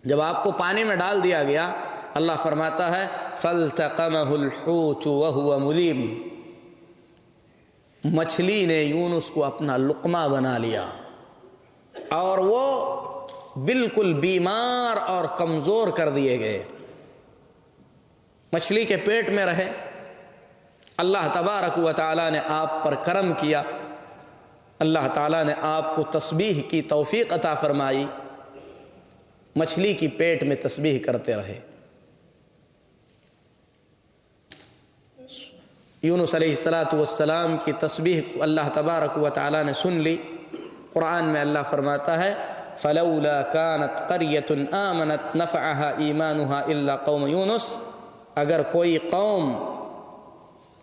جب آپ کو پانی میں ڈال دیا گیا، اللہ فرماتا ہے فَالْتَقَمَهُ الْحُوتُ وَهُوَ مُلِيمٌ، مچھلی نے یونس کو اپنا لقمہ بنا لیا اور وہ بالکل بیمار اور کمزور کر دیے گئے، مچھلی کے پیٹ میں رہے۔ اللہ تبارک و تعالیٰ نے آپ پر کرم کیا، اللہ تعالیٰ نے آپ کو تسبیح کی توفیق عطا فرمائی، مچھلی کی پیٹ میں تسبیح کرتے رہے۔ یونس علیہ السلام کی تسبیح کو اللہ تبارک و تعالیٰ نے سن لی۔ قرآن میں اللہ فرماتا ہے فَلَوْلَا كَانَتْ قَرْيَةٌ آمَنَتْ نَفَعَهَا إِيمَانُهَا إِلَّا قَوْمَ یونس، اگر کوئی قوم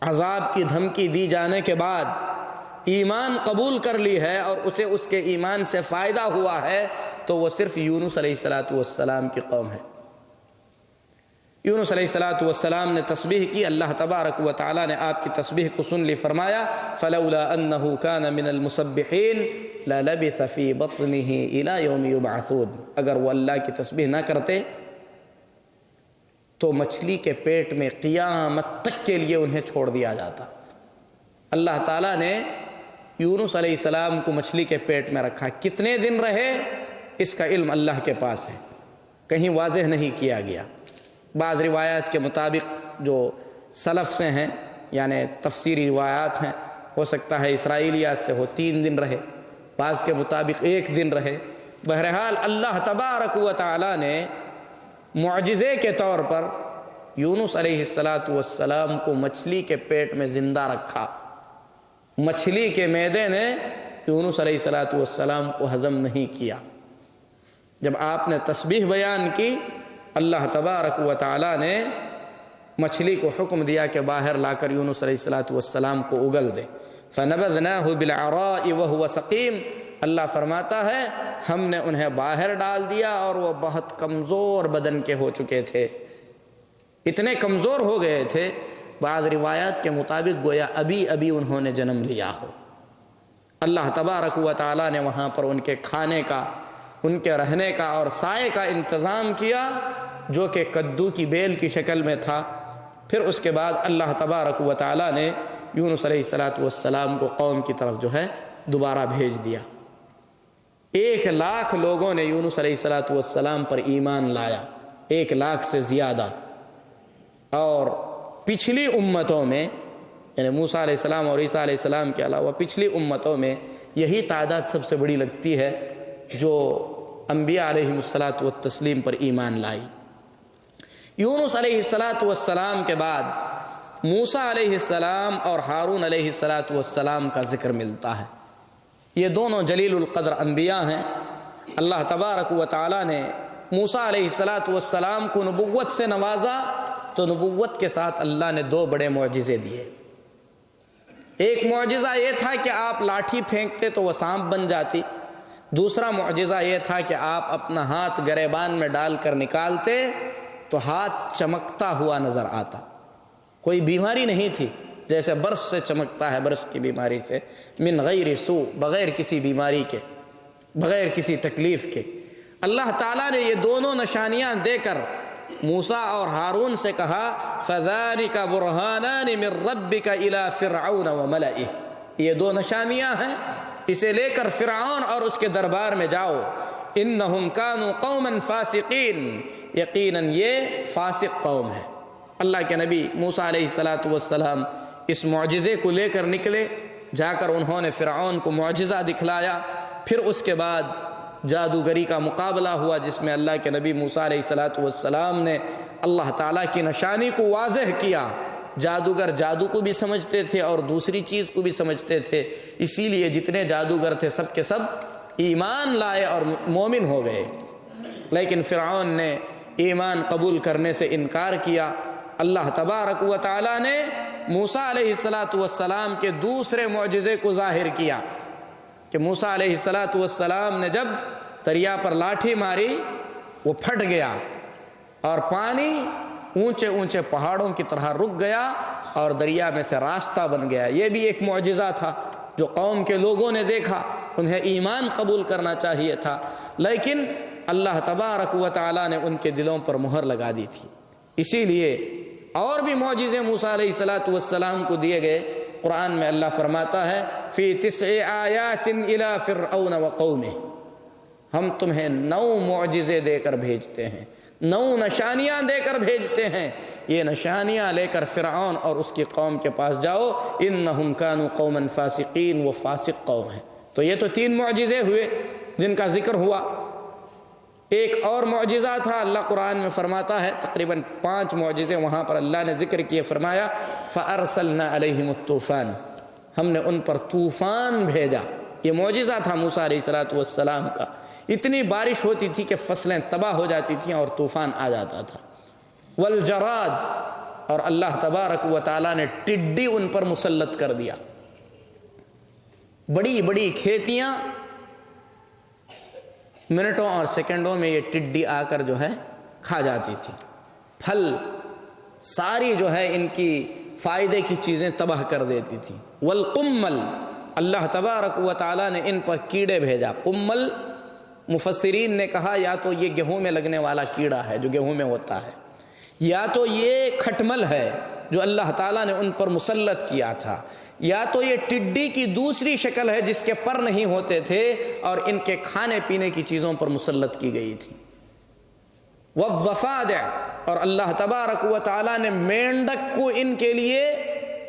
عذاب کی دھمکی دی جانے کے بعد ایمان قبول کر لی ہے اور اسے اس کے ایمان سے فائدہ ہوا ہے تو وہ صرف یونس علیہ السلام کی قوم ہے۔ یونس علیہ السلام نے تسبیح کی، اللہ تبارک و تعالیٰ نے آپ کی تسبیح کو سن لی، فرمایا فَلَوْلَا أَنَّهُ كَانَ مِنَ الْمُسَبِّحِينَ لَلَبِثَ فِي بَطْنِهِ إِلَى يَوْمِ يُبْعَثُونَ، اگر وہ اللہ کی تسبیح نہ کرتے تو مچھلی کے پیٹ میں قیامت تک کے لیے انہیں چھوڑ دیا جاتا۔ اللہ تعالیٰ نے یونس علیہ السلام کو مچھلی کے پیٹ میں رکھا، کتنے دن رہے اس کا علم اللہ کے پاس ہے، کہیں واضح نہیں کیا گیا۔ بعض روایات کے مطابق جو سلف سے ہیں، یعنی تفسیری روایات ہیں، ہو سکتا ہے اسرائیلیات سے ہو 3 دن رہے، بعض کے مطابق 1 دن رہے۔ بہرحال اللہ تبارک و تعالی نے معجزے کے طور پر یونس علیہ السلام کو مچھلی کے پیٹ میں زندہ رکھا۔ مچھلی کے معدے نے یونس علیہ السلام کو ہضم نہیں کیا۔ جب آپ نے تسبیح بیان کی، اللہ تبارک و تعالی نے مچھلی کو حکم دیا کہ باہر لا کر یونس علیہ السلام کو اگل دے۔ فَنَبَذْنَاهُ بِالْعَرَاءِ وَهُوَ سَقِيمٌ، اللہ فرماتا ہے ہم نے انہیں باہر ڈال دیا اور وہ بہت کمزور بدن کے ہو چکے تھے، اتنے کمزور ہو گئے تھے، بعض روایات کے مطابق گویا ابھی انہوں نے جنم لیا ہو۔ اللہ تبارک و تعالی نے وہاں پر ان کے کھانے کا، ان کے رہنے کا اور سائے کا انتظام کیا، جو کہ کدو کی بیل کی شکل میں تھا۔ پھر اس کے بعد اللہ تبارک و تعالی نے یونس علیہ السلام کو قوم کی طرف جو ہے دوبارہ بھیج دیا۔ 1,00,000 لوگوں نے یونس علیہ السلام پر ایمان لایا، 1,00,000 سے زیادہ۔ اور پچھلی امتوں میں، یعنی موسیٰ علیہ السلام اور عیسیٰ علیہ السلام کے علاوہ پچھلی امتوں میں یہی تعداد سب سے بڑی لگتی ہے جو انبیاء علیہم الصلاۃ والتسلیم پر ایمان لائی۔ یونس علیہ السلام کے بعد موسیٰ علیہ السلام اور ہارون علیہ السلام کا ذکر ملتا ہے۔ یہ دونوں جلیل القدر انبیاء ہیں۔ اللہ تبارک و تعالی نے موسیٰ علیہ السلام کو نبوت سے نوازا، تو نبوت کے ساتھ اللہ نے 2 بڑے معجزے دیے۔ ایک معجزہ یہ تھا کہ آپ لاٹھی پھینکتے تو وہ سانپ بن جاتی، دوسرا معجزہ یہ تھا کہ آپ اپنا ہاتھ گریبان میں ڈال کر نکالتے تو ہاتھ چمکتا ہوا نظر آتا۔ کوئی بیماری نہیں تھی، جیسے برس سے چمکتا ہے، برس کی بیماری سے، من غیر سوء، بغیر کسی بیماری کے، بغیر کسی تکلیف کے۔ اللہ تعالیٰ نے یہ دونوں نشانیاں دے کر موسیٰ اور ہارون سے کہا فَذَلِكَ بُرْهَانَانِ مِن رَبِّكَ إِلَىٰ فِرْعَوْنَ وَمَلَئِهِ، یہ 2 نشانیاں ہیں، اسے لے کر فرعون اور اس کے دربار میں جاؤ۔ إِنَّهُمْ كَانُوا قَوْمًا فَاسِقِينَ، یقیناً یہ فاسق قوم ہے۔ اللہ کے نبی موسیٰ علیہ السلام اس معجزے کو لے کر نکلے، جا کر انہوں نے فرعون کو معجزہ دکھلایا۔ پھر اس کے بعد جادوگری کا مقابلہ ہوا، جس میں اللہ کے نبی موسیٰ علیہ السلام نے اللہ تعالیٰ کی نشانی کو واضح کیا۔ جادوگر جادو کو بھی سمجھتے تھے اور دوسری چیز کو بھی سمجھتے تھے، اسی لیے جتنے جادوگر تھے سب کے سب ایمان لائے اور مومن ہو گئے۔ لیکن فرعون نے ایمان قبول کرنے سے انکار کیا۔ اللہ تبارک و تعالیٰ نے موسیٰ علیہ السلام کے دوسرے معجزے کو ظاہر کیا کہ موسیٰ علیہ السلام نے جب دریا پر لاٹھی ماری، وہ پھٹ گیا اور پانی اونچے اونچے پہاڑوں کی طرح رک گیا اور دریا میں سے راستہ بن گیا۔ یہ بھی ایک معجزہ تھا جو قوم کے لوگوں نے دیکھا، انہیں ایمان قبول کرنا چاہیے تھا، لیکن اللہ تبارک و تعالیٰ نے ان کے دلوں پر مہر لگا دی تھی۔ اسی لیے اور بھی معجزے موسیٰ علیہ السلام کو دیے گئے۔ قرآن میں اللہ فرماتا ہے فی 9 آیات الی فرعون وقومہ، ہم تمہیں 9 معجزے دے کر بھیجتے ہیں، 9 نشانیاں دے کر بھیجتے ہیں، یہ نشانیاں لے کر فرعون اور اس کی قوم کے پاس جاؤ، انہم کانوا قوما فاسقین، وہ فاسق قوم ہے۔ تو یہ تو 3 معجزے ہوئے جن کا ذکر ہوا۔ ایک اور معجزہ تھا، اللہ قرآن میں فرماتا ہے تقریباً 5 معجزے وہاں پر اللہ نے ذکر کیے، فرمایا فَأَرْسَلْنَا عَلَيْهِمُ الطُّوفَانَ، ہم نے ان پر طوفان بھیجا۔ یہ معجزہ تھا موسیٰ علیہ السلام کا۔ اتنی بارش ہوتی تھی کہ فصلیں تباہ ہو جاتی تھیں اور طوفان آ جاتا تھا۔ والجراد، اور اللہ تبارک و تعالیٰ نے ٹڈی ان پر مسلط کر دیا۔ بڑی بڑی کھیتیاں منٹوں اور سیکنڈوں میں یہ ٹڈی آ کر جو ہے کھا جاتی تھی، پھل ساری جو ہے ان کی فائدے کی چیزیں تباہ کر دیتی تھی۔ والقمل، اللہ تبارک و تعالیٰ نے ان پر کیڑے بھیجا۔ قمل مفسرین نے کہا یا تو یہ گیہوں میں لگنے والا کیڑا ہے جو گیہوں میں ہوتا ہے، یا تو یہ کھٹمل ہے جو اللہ تعالیٰ نے ان پر مسلط کیا تھا، یا تو یہ ٹڈی کی دوسری شکل ہے جس کے پر نہیں ہوتے تھے اور ان کے کھانے پینے کی چیزوں پر مسلط کی گئی تھی۔ والضفادع، اور اللہ تبارک و تعالیٰ نے مینڈک کو ان کے لیے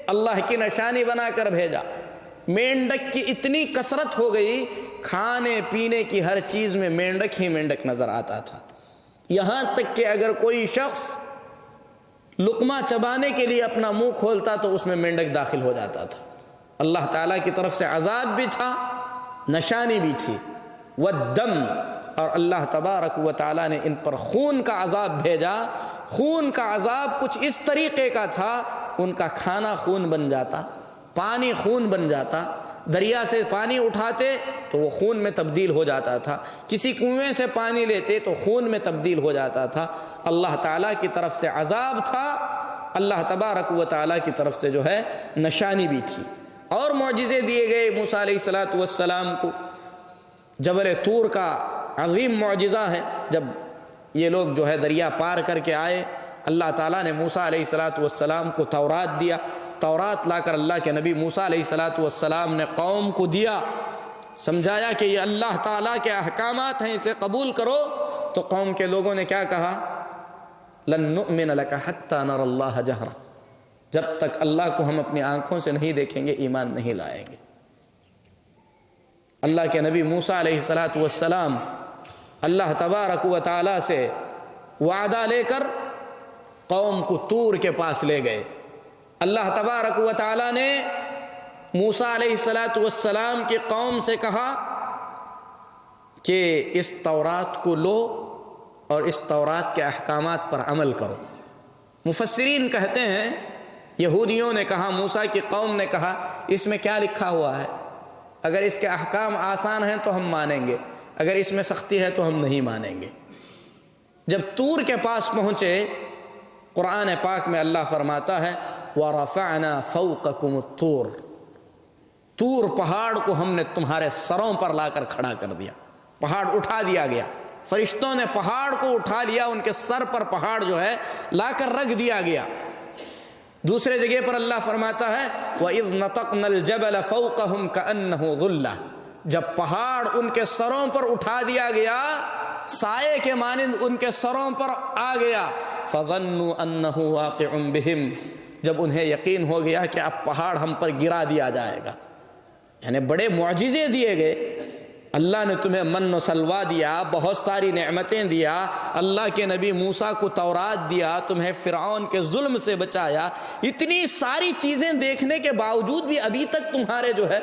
اللہ کی نشانی بنا کر بھیجا۔ مینڈک کی اتنی کثرت ہو گئی، کھانے پینے کی ہر چیز میں مینڈک ہی مینڈک نظر آتا تھا، یہاں تک کہ اگر کوئی شخص لقمہ چبانے کے لیے اپنا منہ کھولتا تو اس میں مینڈک داخل ہو جاتا تھا۔ اللہ تعالیٰ کی طرف سے عذاب بھی تھا، نشانی بھی تھی۔ والدم، اور اللہ تبارک و تعالیٰ نے ان پر خون کا عذاب بھیجا۔ خون کا عذاب کچھ اس طریقے کا تھا، ان کا کھانا خون بن جاتا، پانی خون بن جاتا، دریا سے پانی اٹھاتے تو وہ خون میں تبدیل ہو جاتا تھا، کسی کنویں سے پانی لیتے تو خون میں تبدیل ہو جاتا تھا۔ اللہ تعالیٰ کی طرف سے عذاب تھا، اللہ تبارک و تعالیٰ کی طرف سے جو ہے نشانی بھی تھی۔ اور معجزے دیے گئے موسیٰ علیہ السلام کو۔ جبل طور کا عظیم معجزہ ہے، جب یہ لوگ جو ہے دریا پار کر کے آئے، اللہ تعالیٰ نے موسیٰ علیہ السلام کو تورات دیا۔ تورات لا کر اللہ کے نبی موسیٰ علیہ السلام نے قوم کو دیا، سمجھایا کہ یہ اللہ تعالیٰ کے احکامات ہیں، اسے قبول کرو۔ تو قوم کے لوگوں نے کیا کہا؟ لن نؤمن لک حتی نری اللہ جہرا، جب تک اللہ کو ہم اپنی آنکھوں سے نہیں دیکھیں گے ایمان نہیں لائیں گے۔ اللہ کے نبی موسیٰ علیہ السلام اللہ تبارک و تعالیٰ سے وعدہ لے کر قوم کو طور کے پاس لے گئے۔ اللہ تبارک و تعالیٰ نے موسیٰ علیہ السلام کی قوم سے کہا کہ اس تورات کو لو اور اس تورات کے احکامات پر عمل کرو۔ مفسرین کہتے ہیں، یہودیوں نے کہا، موسیٰ کی قوم نے کہا، اس میں کیا لکھا ہوا ہے؟ اگر اس کے احکام آسان ہیں تو ہم مانیں گے، اگر اس میں سختی ہے تو ہم نہیں مانیں گے۔ جب طور کے پاس پہنچے، قرآن پاک میں اللہ فرماتا ہے وَرَفَعْنَا فَوْقَكُمُ الطُّورَ، طور پہاڑ کو ہم نے تمہارے سروں پر لا کر کھڑا کر دیا، پہاڑ اٹھا دیا گیا، فرشتوں نے پہاڑ کو اٹھا لیا، ان کے سر پر پہاڑ جو ہے لا کر رکھ دیا گیا۔ دوسرے جگہ پر اللہ فرماتا ہے وَإِذْ نَطَقْنَا الْجَبَلَ فَوْقَهُمْ كَأَنَّهُ ظُلَّةٌ، جب پہاڑ ان کے سروں پر اٹھا دیا گیا، سائے کے مانند ان کے سروں پر آ گیا، فَظَنُّوا أَنَّهُ وَاقِعٌ بِهِمْ، جب انہیں یقین ہو گیا کہ اب پہاڑ ہم پر گرا دیا جائے گا۔ یعنی بڑے معجزے دیے گئے، اللہ نے تمہیں من و سلوا دیا، بہت ساری نعمتیں دیا، اللہ کے نبی موسیٰ کو تورات دیا، تمہیں فرعون کے ظلم سے بچایا، اتنی ساری چیزیں دیکھنے کے باوجود بھی ابھی تک تمہارے جو ہے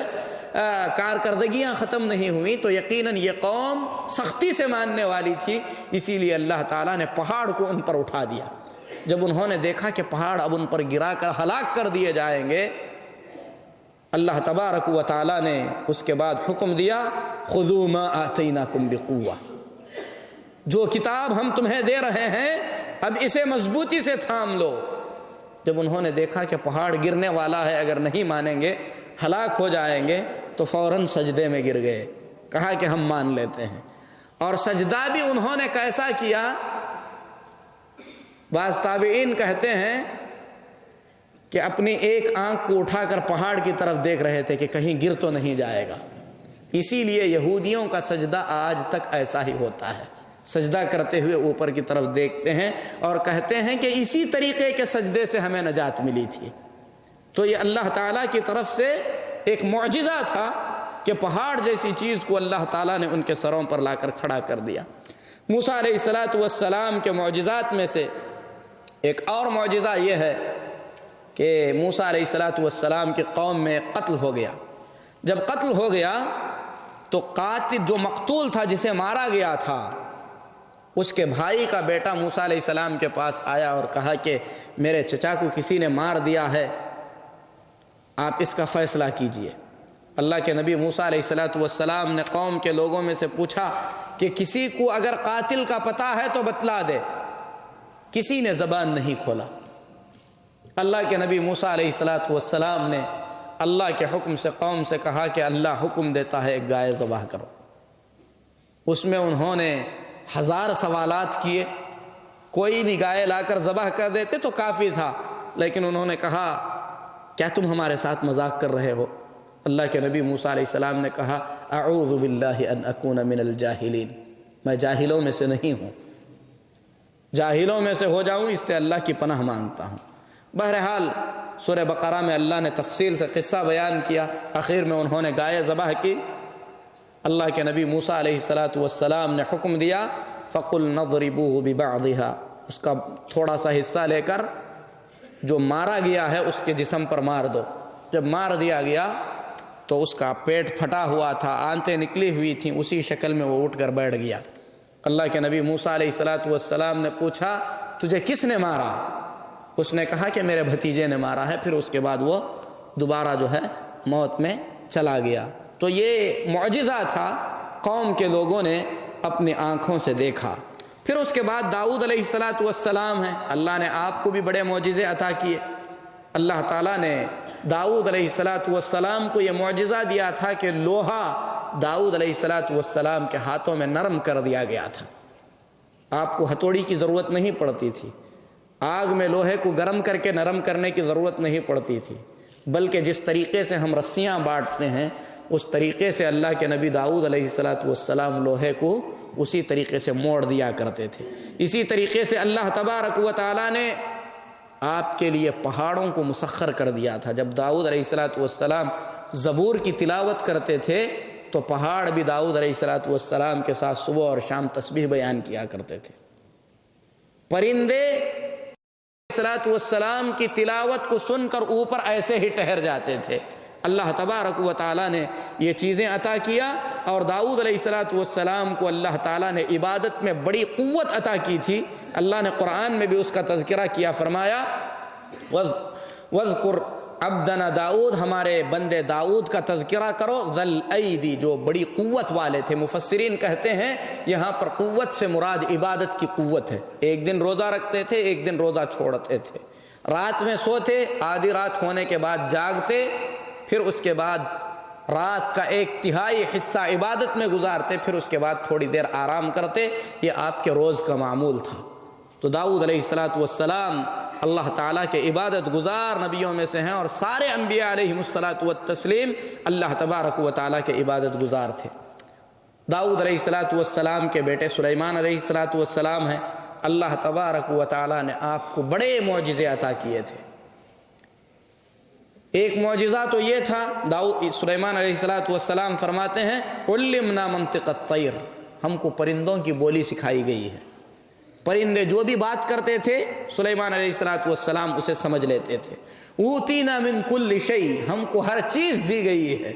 کارکردگیاں ختم نہیں ہوئیں، تو یقیناً یہ قوم سختی سے ماننے والی تھی، اسی لیے اللہ تعالیٰ نے پہاڑ کو ان پر اٹھا دیا۔ جب انہوں نے دیکھا کہ پہاڑ اب ان پر گرا کر ہلاک کر دیے جائیں گے، اللہ تبارک و تعالیٰ نے اس کے بعد حکم دیا خذوا ما آتیناکم بقوہ، جو کتاب ہم تمہیں دے رہے ہیں اب اسے مضبوطی سے تھام لو۔ جب انہوں نے دیکھا کہ پہاڑ گرنے والا ہے، اگر نہیں مانیں گے ہلاک ہو جائیں گے، تو فوراً سجدے میں گر گئے، کہا کہ ہم مان لیتے ہیں۔ اور سجدہ بھی انہوں نے کیسا کیا؟ بعض تابعین کہتے ہیں کہ اپنی ایک آنکھ کو اٹھا کر پہاڑ کی طرف دیکھ رہے تھے کہ کہیں گر تو نہیں جائے گا۔ اسی لیے یہودیوں کا سجدہ آج تک ایسا ہی ہوتا ہے، سجدہ کرتے ہوئے اوپر کی طرف دیکھتے ہیں اور کہتے ہیں کہ اسی طریقے کے سجدے سے ہمیں نجات ملی تھی۔ تو یہ اللہ تعالیٰ کی طرف سے ایک معجزہ تھا کہ پہاڑ جیسی چیز کو اللہ تعالیٰ نے ان کے سروں پر لا کر کھڑا کر دیا۔ موسیٰ علیہ السلام کے معجزات میں سے ایک اور معجزہ یہ ہے کہ موسیٰ علیہ السلام کی قوم میں قتل ہو گیا۔ جب قتل ہو گیا تو قاتل جو مقتول تھا، جسے مارا گیا تھا، اس کے بھائی کا بیٹا موسیٰ علیہ السلام کے پاس آیا اور کہا کہ میرے چچا کو کسی نے مار دیا ہے، آپ اس کا فیصلہ کیجئے۔ اللہ کے نبی موسیٰ علیہ السلام نے قوم کے لوگوں میں سے پوچھا کہ کسی کو اگر قاتل کا پتہ ہے تو بتلا دے۔ کسی نے زبان نہیں کھولا۔ اللہ کے نبی موسیٰ علیہ السلام نے اللہ کے حکم سے قوم سے کہا کہ اللہ حکم دیتا ہے ایک گائے ذبح کرو۔ اس میں انہوں نے 1000 سوالات کیے، کوئی بھی گائے لا کر ذبح کر دیتے تو کافی تھا، لیکن انہوں نے کہا کیا تم ہمارے ساتھ مذاق کر رہے ہو؟ اللہ کے نبی موسیٰ علیہ السلام نے کہا اعوذ باللہ ان اکون من الجاہلین، میں جاہلوں میں سے نہیں ہوں۔ جاہلوں میں سے ہو جاؤں، اس سے اللہ کی پناہ مانگتا ہوں۔ بہرحال سورہ بقرہ میں اللہ نے تفصیل سے قصہ بیان کیا، آخر میں انہوں نے گائے ذبح کی۔ اللہ کے نبی موسیٰ علیہ السلام نے حکم دیا فَقُلْنَا اضْرِبُوهُ بِبَعْضِهَا، اس کا تھوڑا سا حصہ لے کر جو مارا گیا ہے اس کے جسم پر مار دو۔ جب مار دیا گیا تو اس کا پیٹ پھٹا ہوا تھا، آنتیں نکلی ہوئی تھیں، اسی شکل میں وہ اٹھ کر بیٹھ گیا۔ اللہ کے نبی موسیٰ علیہ السلام نے پوچھا تجھے کس نے مارا؟ اس نے کہا کہ میرے بھتیجے نے مارا ہے۔ پھر اس کے بعد وہ دوبارہ جو ہے موت میں چلا گیا۔ تو یہ معجزہ تھا، قوم کے لوگوں نے اپنی آنکھوں سے دیکھا۔ پھر اس کے بعد داؤد علیہ السلام ہیں، اللہ نے آپ کو بھی بڑے معجزے عطا کیے۔ اللہ تعالیٰ نے داؤد علیہ السلام کو یہ معجزہ دیا تھا کہ لوہا داؤد علیہ السلام کے ہاتھوں میں نرم کر دیا گیا تھا۔ آپ کو ہتھوڑی کی ضرورت نہیں پڑتی تھی، آگ میں لوہے کو گرم کر کے نرم کرنے کی ضرورت نہیں پڑتی تھی، بلکہ جس طریقے سے ہم رسیاں بانٹتے ہیں اس طریقے سے اللہ کے نبی داؤد علیہ السلام لوہے کو اسی طریقے سے موڑ دیا کرتے تھے۔ اسی طریقے سے اللہ تبارک و تعالیٰ نے آپ کے لیے پہاڑوں کو مسخر کر دیا تھا۔ جب داؤد علیہ السلام زبور کی تلاوت کرتے تھے تو پہاڑ بھی داؤد علیہ السلام کے ساتھ صبح اور شام تسبیح بیان کیا کرتے تھے۔ پرندے علیہ السلام کی تلاوت کو سن کر اوپر ایسے ہی ٹہر جاتے تھے۔ اللہ تبارک و تعالیٰ نے یہ چیزیں عطا کیا، اور داؤد علیہ السلام کو اللہ تعالیٰ نے عبادت میں بڑی قوت عطا کی تھی۔ اللہ نے قرآن میں بھی اس کا تذکرہ کیا، فرمایا وَاذْكُرْ عَبْدَنَا داؤد، ہمارے بندے داؤد کا تذکرہ کرو، ذَا الْأَيْدِ، جو بڑی قوت والے تھے۔ مفسرین کہتے ہیں یہاں پر قوت سے مراد عبادت کی قوت ہے۔ ایک دن روزہ رکھتے تھے، ایک دن روزہ چھوڑتے تھے، رات میں سوتے، آدھی رات ہونے کے بعد جاگتے، پھر اس کے بعد رات کا 1/3 حصہ عبادت میں گزارتے، پھر اس کے بعد تھوڑی دیر آرام کرتے۔ یہ آپ کے روز کا معمول تھا۔ تو داؤد علیہ السلام اللہ تعالیٰ کے عبادت گزار نبیوں میں سے ہیں، اور سارے انبیاء علیہم السلام اللہ تبارک و تعالیٰ کے عبادت گزار تھے۔ داؤد علیہ السلام کے بیٹے سلیمان علیہ السلام ہیں۔ اللہ تبارک و تعالیٰ نے آپ کو بڑے معجزے عطا کیے تھے۔ ایک معجزہ تو یہ تھا، سلیمان علیہ السلام فرماتے ہیں عُلِّمْنَا مَنْطِقَ الطَّيْرِ، ہم کو پرندوں کی بولی سکھائی گئی ہے۔ پرندے جو بھی بات کرتے تھے سلیمان علیہ السلام اسے سمجھ لیتے تھے۔ اوتینا من کل شیء، ہم کو ہر چیز دی گئی ہے۔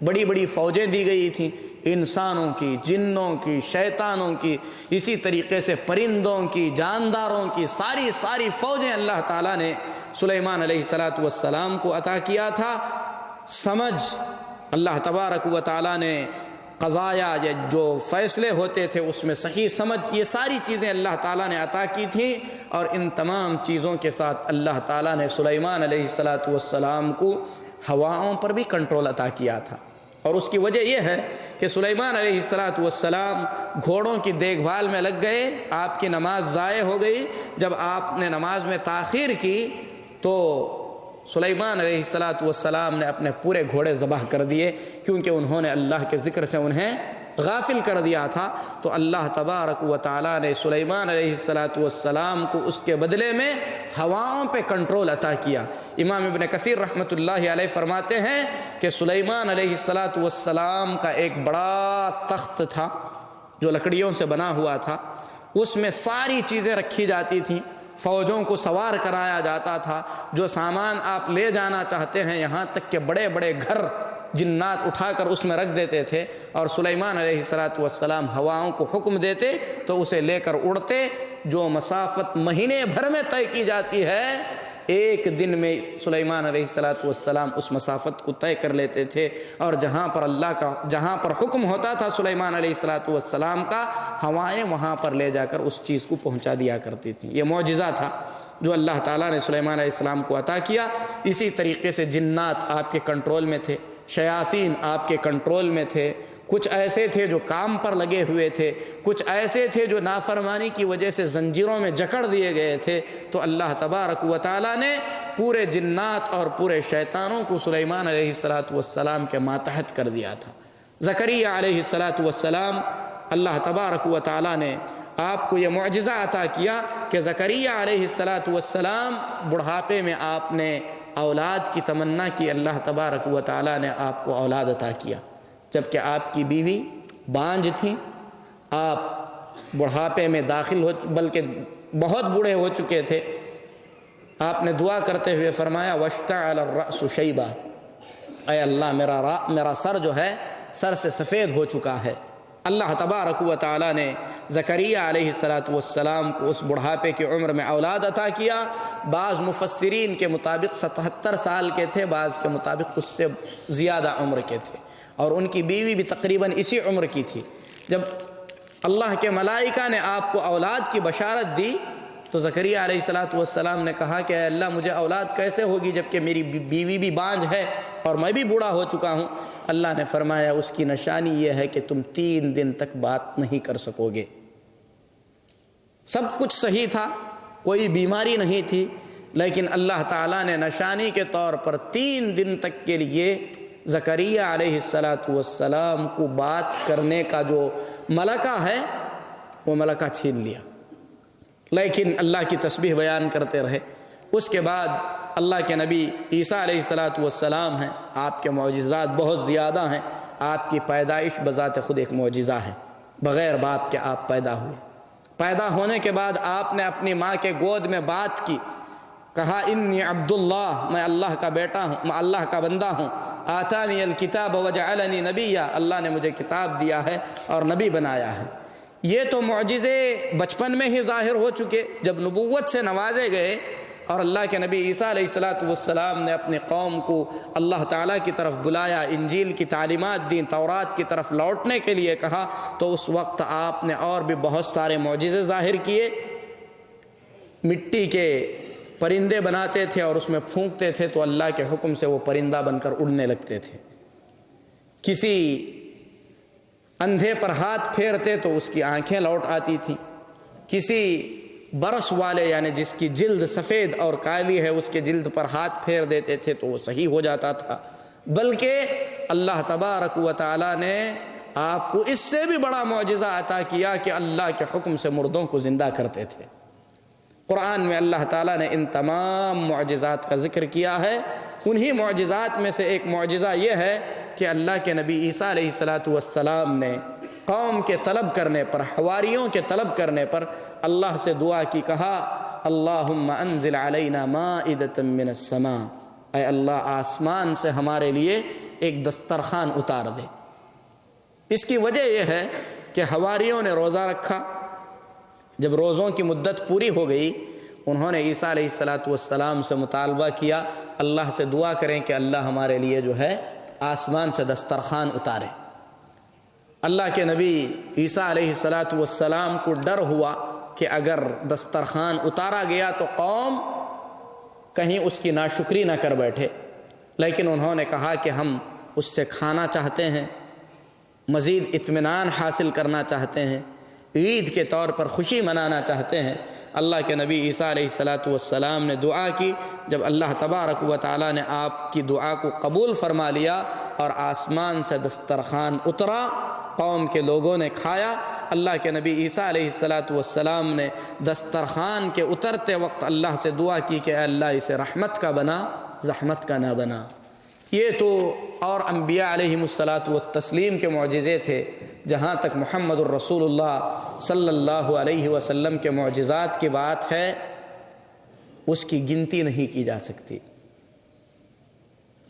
بڑی بڑی فوجیں دی گئی تھیں، انسانوں کی، جنوں کی، شیطانوں کی، اسی طریقے سے پرندوں کی، جانداروں کی، ساری فوجیں اللہ تعالیٰ نے سلیمان علیہ السلام کو عطا کیا تھا۔ سمجھ، اللہ تبارک و تعالیٰ نے قضایا جو فیصلے ہوتے تھے اس میں صحیح سمجھ، یہ ساری چیزیں اللہ تعالیٰ نے عطا کی تھیں، اور ان تمام چیزوں کے ساتھ اللہ تعالیٰ نے سلیمان علیہ السلام کو ہواؤں پر بھی کنٹرول عطا کیا تھا۔ اور اس کی وجہ یہ ہے کہ سلیمان علیہ السلام گھوڑوں کی دیکھ بھال میں لگ گئے، آپ کی نماز ضائع ہو گئی۔ جب آپ نے نماز میں تاخیر کی تو سلیمان علیہ السلام نے اپنے پورے گھوڑے ذبح کر دیے، کیونکہ انہوں نے اللہ کے ذکر سے انہیں غافل کر دیا تھا۔ تو اللہ تبارک و تعالیٰ نے سلیمان علیہ السلام کو اس کے بدلے میں ہواؤں پہ کنٹرول عطا کیا۔ امام ابن کثیر رحمۃ اللہ علیہ فرماتے ہیں کہ سلیمان علیہ السلام کا ایک بڑا تخت تھا جو لکڑیوں سے بنا ہوا تھا، اس میں ساری چیزیں رکھی جاتی تھیں، فوجوں کو سوار کرایا جاتا تھا، جو سامان آپ لے جانا چاہتے ہیں، یہاں تک کہ بڑے بڑے گھر جنات اٹھا کر اس میں رکھ دیتے تھے، اور سلیمان علیہ السلام ہواؤں کو حکم دیتے تو اسے لے کر اڑتے۔ جو مسافت مہینے بھر میں طے کی جاتی ہے، ایک دن میں سلیمان علیہ السلام اس مسافت کو طے کر لیتے تھے، اور جہاں پر حکم ہوتا تھا سلیمان علیہ السلام کا، ہوائیں وہاں پر لے جا کر اس چیز کو پہنچا دیا کرتی تھیں۔ یہ معجزہ تھا جو اللہ تعالیٰ نے سلیمان علیہ السلام کو عطا کیا۔ اسی طریقے سے جنات آپ کے کنٹرول میں تھے، شیاطین آپ کے کنٹرول میں تھے، کچھ ایسے تھے جو کام پر لگے ہوئے تھے، کچھ ایسے تھے جو نافرمانی کی وجہ سے زنجیروں میں جکڑ دیے گئے تھے۔ تو اللہ تبارک و تعالیٰ نے پورے جنات اور پورے شیطانوں کو سلیمان علیہ السلام کے ماتحت کر دیا تھا۔ زکریا علیہ السلام اللہ تبارک و تعالیٰ نے آپ کو یہ معجزہ عطا کیا کہ زکریا علیہ السلام بڑھاپے میں آپ نے اولاد کی تمنا کی، اللہ تبارک و تعالیٰ نے آپ کو اولاد عطا کیا، جبکہ آپ کی بیوی بانجھ تھی، آپ بڑھاپے میں داخل بلکہ بہت بوڑھے ہو چکے تھے۔ آپ نے دعا کرتے ہوئے فرمایا واشتعل الرأس شیبا، اے اللہ میرا سر جو ہے سر سے سفید ہو چکا ہے۔ اللہ تبارک و تعالیٰ نے زکریا علیہ السلام کو اس بڑھاپے کی عمر میں اولاد عطا کیا۔ بعض مفسرین کے مطابق 77 سال کے تھے، بعض کے مطابق اس سے زیادہ عمر کے تھے، اور ان کی بیوی بھی تقریباً اسی عمر کی تھی۔ جب اللہ کے ملائکہ نے آپ کو اولاد کی بشارت دی تو زکریا علیہ السلام نے کہا کہ اے اللہ مجھے اولاد کیسے ہوگی جبکہ میری بیوی بھی بانجھ ہے اور میں بھی بوڑھا ہو چکا ہوں؟ اللہ نے فرمایا اس کی نشانی یہ ہے کہ تم 3 دن تک بات نہیں کر سکو گے۔ سب کچھ صحیح تھا، کوئی بیماری نہیں تھی، لیکن اللہ تعالیٰ نے نشانی کے طور پر 3 دن تک کے لیے زکریا علیہ السلام کو بات کرنے کا جو ملکہ ہے وہ ملکہ چھین لیا، لیکن اللہ کی تسبیح بیان کرتے رہے۔ اس کے بعد اللہ کے نبی عیسیٰ علیہ السلام ہیں، آپ کے معجزات بہت زیادہ ہیں۔ آپ کی پیدائش بذات خود ایک معجزہ ہے، بغیر باپ کے آپ پیدا ہوئے۔ پیدا ہونے کے بعد آپ نے اپنی ماں کے گود میں بات کی، کہا انی عبداللہ، میں اللہ کا بیٹا ہوں، میں اللہ کا بندہ ہوں۔ آتانی الکتاب وجعلنی نبیا، اللہ نے مجھے کتاب دیا ہے اور نبی بنایا ہے۔ یہ تو معجزے بچپن میں ہی ظاہر ہو چکے، جب نبوت سے نوازے گئے اور اللہ کے نبی عیسیٰ علیہ السلام نے اپنی قوم کو اللہ تعالیٰ کی طرف بلایا، انجیل کی تعلیمات دیں، تورات کی طرف لوٹنے کے لیے کہا، تو اس وقت آپ نے اور بھی بہت سارے معجزے ظاہر کیے۔ مٹی کے پرندے بناتے تھے اور اس میں پھونکتے تھے تو اللہ کے حکم سے وہ پرندہ بن کر اڑنے لگتے تھے۔ کسی اندھے پر ہاتھ پھیرتے تو اس کی آنکھیں لوٹ آتی تھیں۔ کسی برس والے یعنی جس کی جلد سفید اور کالی ہے اس کے جلد پر ہاتھ پھیر دیتے تھے تو وہ صحیح ہو جاتا تھا۔ بلکہ اللہ تبارک و تعالیٰ نے آپ کو اس سے بھی بڑا معجزہ عطا کیا کہ اللہ کے حکم سے مردوں کو زندہ کرتے تھے۔ قرآن میں اللہ تعالیٰ نے ان تمام معجزات کا ذکر کیا ہے۔ انہی معجزات میں سے ایک معجزہ یہ ہے کہ اللہ کے نبی عیسیٰ علیہ السلام نے قوم کے طلب کرنے پر، حواریوں کے طلب کرنے پر اللہ سے دعا کی، کہا اللہم انزل علینا مائدۃ من السماء، اے اللہ آسمان سے ہمارے لیے ایک دسترخوان اتار دے۔ اس کی وجہ یہ ہے کہ حواریوں نے روزہ رکھا، جب روزوں کی مدت پوری ہو گئی انہوں نے عیسیٰ علیہ السلام سے مطالبہ کیا اللہ سے دعا کریں کہ اللہ ہمارے لیے جو ہے آسمان سے دسترخوان اتارے۔ اللہ کے نبی عیسیٰ علیہ السلام کو ڈر ہوا کہ اگر دسترخوان اتارا گیا تو قوم کہیں اس کی ناشکری نہ کر بیٹھے، لیکن انہوں نے کہا کہ ہم اس سے کھانا چاہتے ہیں، مزید اطمینان حاصل کرنا چاہتے ہیں، عید کے طور پر خوشی منانا چاہتے ہیں۔ اللہ کے نبی عیسیٰ علیہ السلام نے دعا کی، جب اللہ تبارک و تعالیٰ نے آپ کی دعا کو قبول فرما لیا اور آسمان سے دسترخوان اترا، قوم کے لوگوں نے کھایا۔ اللہ کے نبی عیسیٰ علیہ السلام نے دسترخوان کے اترتے وقت اللہ سے دعا کی کہ اے اللہ اسے رحمت کا بنا، زحمت کا نہ بنا۔ یہ تو اور انبیاء علیہم التسلیم کے معجزے تھے۔ جہاں تک محمد الرسول اللہ صلی اللہ علیہ وسلم کے معجزات کی بات ہے اس کی گنتی نہیں کی جا سکتی۔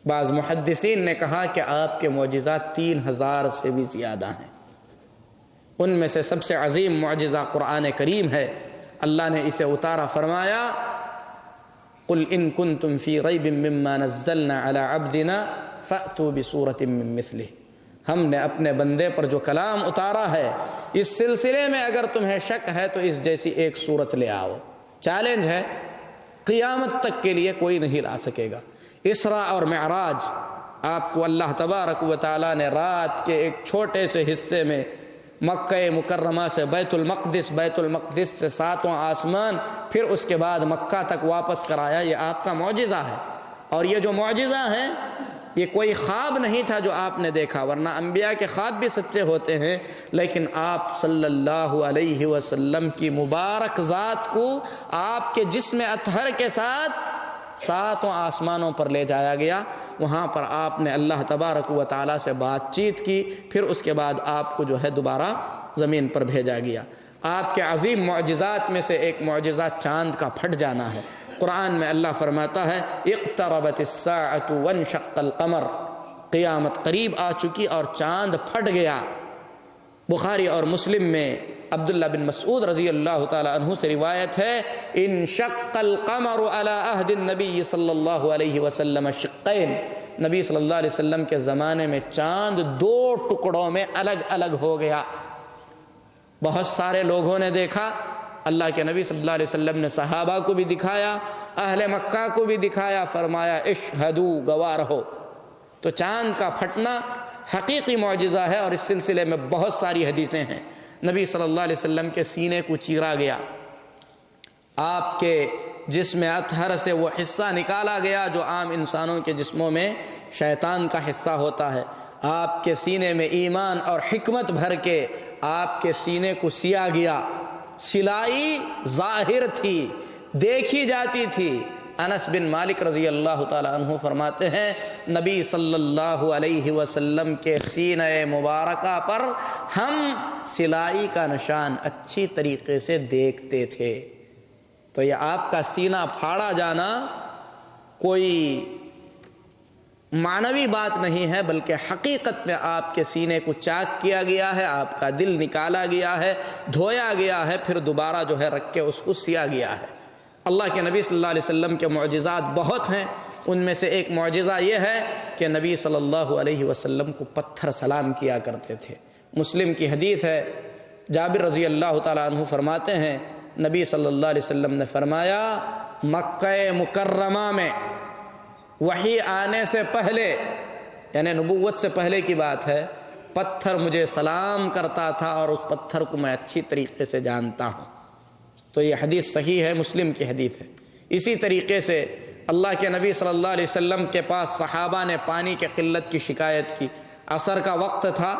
بعض محدثین نے کہا کہ آپ کے معجزات 3000 سے بھی زیادہ ہیں۔ ان میں سے سب سے عظیم معجزہ قرآن کریم ہے۔ اللہ نے اسے اتارا، فرمایا قل ان کنتم فی ریب مما نزلنا علی عبدنا فأتوا بسورۃ من مثلہ، ہم نے اپنے بندے پر جو کلام اتارا ہے اس سلسلے میں اگر تمہیں شک ہے تو اس جیسی ایک صورت لے آؤ۔ چیلنج ہے، قیامت تک کے لیے کوئی نہیں لا سکے گا۔ اسراء اور معراج، آپ کو اللہ تبارک و تعالیٰ نے رات کے ایک چھوٹے سے حصے میں مکہ مکرمہ سے بیت المقدس سے 7واں آسمان، پھر اس کے بعد مکہ تک واپس کرایا، یہ آپ کا معجزہ ہے۔ اور یہ جو معجزہ ہے یہ کوئی خواب نہیں تھا جو آپ نے دیکھا، ورنہ انبیاء کے خواب بھی سچے ہوتے ہیں، لیکن آپ صلی اللہ علیہ وسلم کی مبارک ذات کو آپ کے جسم اطہر کے ساتھ 7 آسمانوں پر لے جایا گیا۔ وہاں پر آپ نے اللہ تبارک و تعالیٰ سے بات چیت کی، پھر اس کے بعد آپ کو جو ہے دوبارہ زمین پر بھیجا گیا۔ آپ کے عظیم معجزات میں سے ایک معجزہ چاند کا پھٹ جانا ہے۔ قرآن میں اللہ فرماتا ہے اقتربت الساعۃ وانشق القمر، قیامت قریب آ چکی اور چاند پھٹ گیا۔ بخاری اور مسلم میں عبداللہ بن مسعود رضی اللہ تعالی عنہ سے روایت ہے انشق القمر علی عہد النبی صلی اللہ علیہ وسلم شقین، نبی صلی اللہ علیہ وسلم کے زمانے میں چاند 2 ٹکڑوں میں الگ الگ ہو گیا۔ بہت سارے لوگوں نے دیکھا، اللہ کے نبی صلی اللہ علیہ وسلم نے صحابہ کو بھی دکھایا، اہل مکہ کو بھی دکھایا، فرمایا اشہدوا، گواہ رہو۔ تو چاند کا پھٹنا حقیقی معجزہ ہے، اور اس سلسلے میں بہت ساری حدیثیں ہیں۔ نبی صلی اللہ علیہ وسلم کے سینے کو چیرا گیا، آپ کے جسم اطہر سے وہ حصہ نکالا گیا جو عام انسانوں کے جسموں میں شیطان کا حصہ ہوتا ہے۔ آپ کے سینے میں ایمان اور حکمت بھر کے آپ کے سینے کو سیا گیا۔ سلائی ظاہر تھی، دیکھی جاتی تھی۔ انس بن مالک رضی اللہ تعالی عنہ فرماتے ہیں نبی صلی اللہ علیہ وسلم کے سینہ مبارکہ پر ہم سلائی کا نشان اچھی طریقے سے دیکھتے تھے۔ تو یہ آپ کا سینہ پھاڑا جانا کوئی معنوی بات نہیں ہے، بلکہ حقیقت میں آپ کے سینے کو چاک کیا گیا ہے، آپ کا دل نکالا گیا ہے، دھویا گیا ہے، پھر دوبارہ جو ہے رکھ کے اس کو سیا گیا ہے۔ اللہ کے نبی صلی اللہ علیہ وسلم کے معجزات بہت ہیں، ان میں سے ایک معجزہ یہ ہے کہ نبی صلی اللہ علیہ وسلم کو پتھر سلام کیا کرتے تھے۔ مسلم کی حدیث ہے، جابر رضی اللہ تعالیٰ عنہ فرماتے ہیں نبی صلی اللہ علیہ وسلم نے فرمایا مکہ مکرمہ میں وحی آنے سے پہلے، یعنی نبوت سے پہلے کی بات ہے، پتھر مجھے سلام کرتا تھا اور اس پتھر کو میں اچھی طریقے سے جانتا ہوں۔ تو یہ حدیث صحیح ہے، مسلم کی حدیث ہے۔ اسی طریقے سے اللہ کے نبی صلی اللہ علیہ وسلم کے پاس صحابہ نے پانی کی قلت کی شکایت کی۔ عصر کا وقت تھا،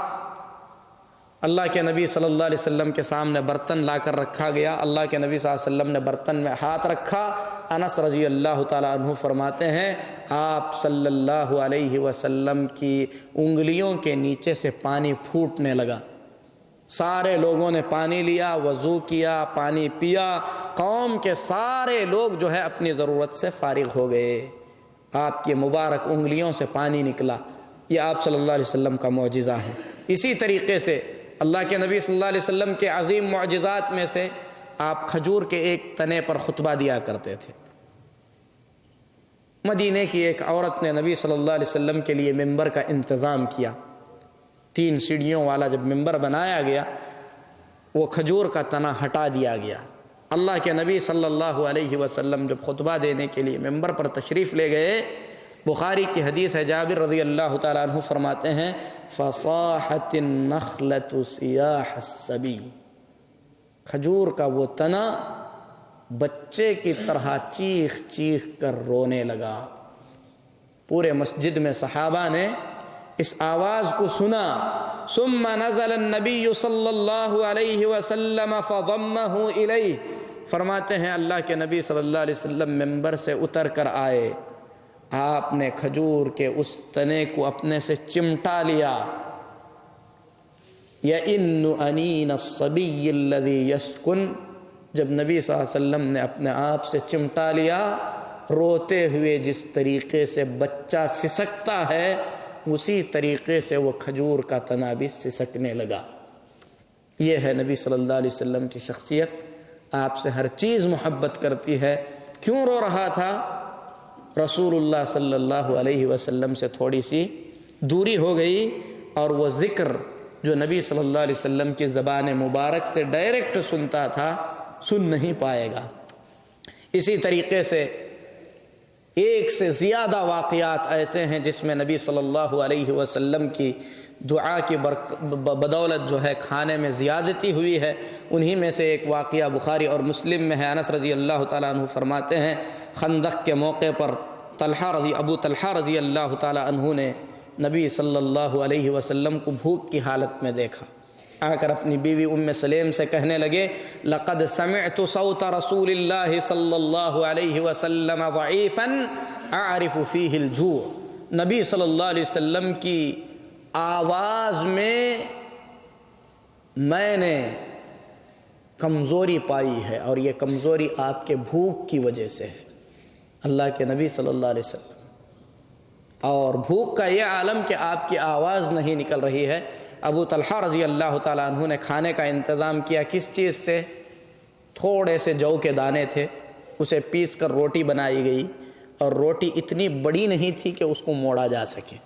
اللہ کے نبی صلی اللہ علیہ وسلم کے سامنے برتن لا کر رکھا گیا۔ اللہ کے نبی صلی اللہ علیہ وسلم نے برتن میں ہاتھ رکھا۔ انس رضی اللہ تعالیٰ عنہ فرماتے ہیں آپ صلی اللہ علیہ وسلم کی انگلیوں کے نیچے سے پانی پھوٹنے لگا۔ سارے لوگوں نے پانی لیا، وضو کیا، پانی پیا، قوم کے سارے لوگ جو ہے اپنی ضرورت سے فارغ ہو گئے۔ آپ کی مبارک انگلیوں سے پانی نکلا۔ یہ آپ صلی اللہ علیہ وسلم کا معجزہ ہے۔ اسی طریقے سے اللہ کے نبی صلی اللہ علیہ وسلم کے عظیم معجزات میں سے آپ کھجور کے ایک تنے پر خطبہ دیا کرتے تھے۔ مدینے کی ایک عورت نے نبی صلی اللہ علیہ وسلم کے لیے ممبر کا انتظام کیا۔ 3 سیڑھیوں والا جب ممبر بنایا گیا، وہ کھجور کا تنا ہٹا دیا گیا۔ اللہ کے نبی صلی اللہ علیہ وسلم جب خطبہ دینے کے لیے ممبر پر تشریف لے گئے، بخاری کی حدیث ہے، جابر رضی اللہ تعالیٰ عنہ فرماتے ہیں فصاحت النخلة صیاح الصبی، کھجور کا وہ تنا بچے کی طرح چیخ چیخ کر رونے لگا۔ پورے مسجد میں صحابہ نے اس آواز کو سنا۔ ثم نزل النبی صلی اللہ علیہ وسلم فضمہ الیہ، فرماتے ہیں اللہ کے نبی صلی اللہ علیہ وسلم ممبر سے اتر کر آئے، آپ نے کھجور کے اس تنے کو اپنے سے چمٹا لیا۔ یَئِنُّ أَنِینَ الصَّبِيِّ الَّذِي يَسْكُنُ، جب نبی صلی اللہ علیہ وسلم نے اپنے آپ سے چمٹا لیا، روتے ہوئے جس طریقے سے بچہ سسکتا ہے اسی طریقے سے وہ کھجور کا تنا بھی سسکنے لگا۔ یہ ہے نبی صلی اللہ علیہ وسلم کی شخصیت، آپ سے ہر چیز محبت کرتی ہے۔ کیوں رو رہا تھا؟ رسول اللہ صلی اللہ علیہ وسلم سے تھوڑی سی دوری ہو گئی، اور وہ ذکر جو نبی صلی اللہ علیہ وسلم کی زبان مبارک سے ڈائریکٹ سنتا تھا سن نہیں پائے گا۔ اسی طریقے سے ایک سے زیادہ واقعات ایسے ہیں جس میں نبی صلی اللہ علیہ وسلم کی دعا کی بدولت جو ہے کھانے میں زیادتی ہوئی ہے۔ انہی میں سے ایک واقعہ بخاری اور مسلم میں ہے۔ انس رضی اللہ تعالیٰ عنہ فرماتے ہیں خندق کے موقع پر ابو طلحہ رضی اللہ تعالی عنہ نے نبی صلی اللہ علیہ وسلم کو بھوک کی حالت میں دیکھا، آ کر اپنی بیوی ام سلیم سے کہنے لگے لقد سمعت صوت رسول اللہ صلی اللہ علیہ وسلم ضعیفا اعرف فیہ الجوع، نبی صلی اللہ علیہ وسلم کی آواز میں نے کمزوری پائی ہے، اور یہ کمزوری آپ کے بھوک کی وجہ سے ہے۔ اللہ کے نبی صلی اللہ علیہ وسلم، اور بھوک کا یہ عالم کہ آپ کی آواز نہیں نکل رہی ہے۔ ابو طلحہ رضی اللہ تعالیٰ عنہ نے کھانے کا انتظام کیا، کس چیز سے؟ تھوڑے سے جو کے دانے تھے، اسے پیس کر روٹی بنائی گئی، اور روٹی اتنی بڑی نہیں تھی کہ اس کو موڑا جا سکے۔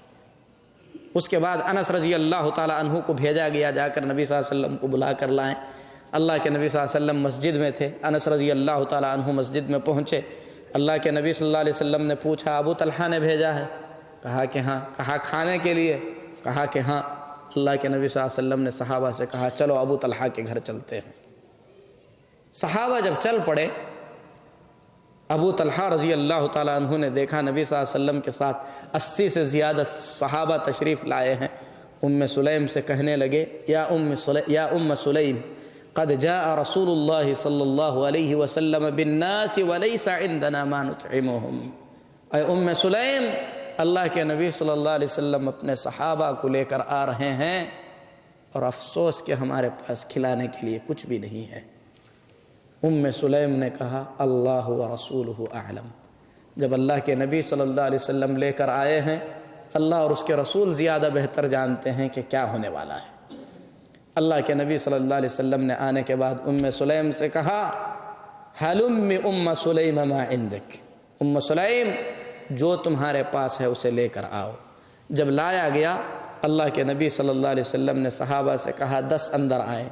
اس کے بعد انس رضی اللہ تعالیٰ عنہ کو بھیجا گیا، جا کر نبی صلی اللہ علیہ وسلم کو بلا کر لائیں۔ اللہ کے نبی صلی اللہ علیہ وسلم مسجد میں تھے، انس رضی اللہ تعالیٰ عنہ مسجد میں پہنچے، اللہ کے نبی صلی اللہ علیہ وسلم نے پوچھا ابو طلحہ نے بھیجا ہے؟ کہا کہ ہاں۔ کہا کھانے کے لیے؟ کہا کہ ہاں۔ اللہ کے نبی صلی اللہ علیہ وسلم نے صحابہ سے کہا چلو ابو طلحہ کے گھر چلتے ہیں۔ صحابہ جب چل پڑے، ابو طلحہ رضی اللہ تعالیٰ عنہ نے دیکھا نبی صلی اللہ علیہ وسلم کے ساتھ 80 سے زیادہ صحابہ تشریف لائے ہیں۔ ام سلیم سے کہنے لگے یا ام سلیم قد جاء رسول اللہ صلی اللہ علیہ وسلم بالناس ولیس عندنا ما نطعمهم، اے ام سلیم، اللہ کے نبی صلی اللہ علیہ وسلم اپنے صحابہ کو لے کر آ رہے ہیں، اور افسوس کہ ہمارے پاس کھلانے کے لیے کچھ بھی نہیں ہے۔ ام سلیم نے کہا اللہ ورسولہ اعلم، جب اللہ کے نبی صلی اللہ علیہ وسلم لے کر آئے ہیں، اللہ اور اس کے رسول زیادہ بہتر جانتے ہیں کہ کیا ہونے والا ہے۔ اللہ کے نبی صلی اللہ علیہ وسلم نے آنے کے بعد ام سلیم سے کہا حلم ام سلیم ما عندک، ام سلیم جو تمہارے پاس ہے اسے لے کر آؤ۔ جب لایا گیا، اللہ کے نبی صلی اللہ علیہ وسلم نے صحابہ سے کہا 10 اندر آئیں۔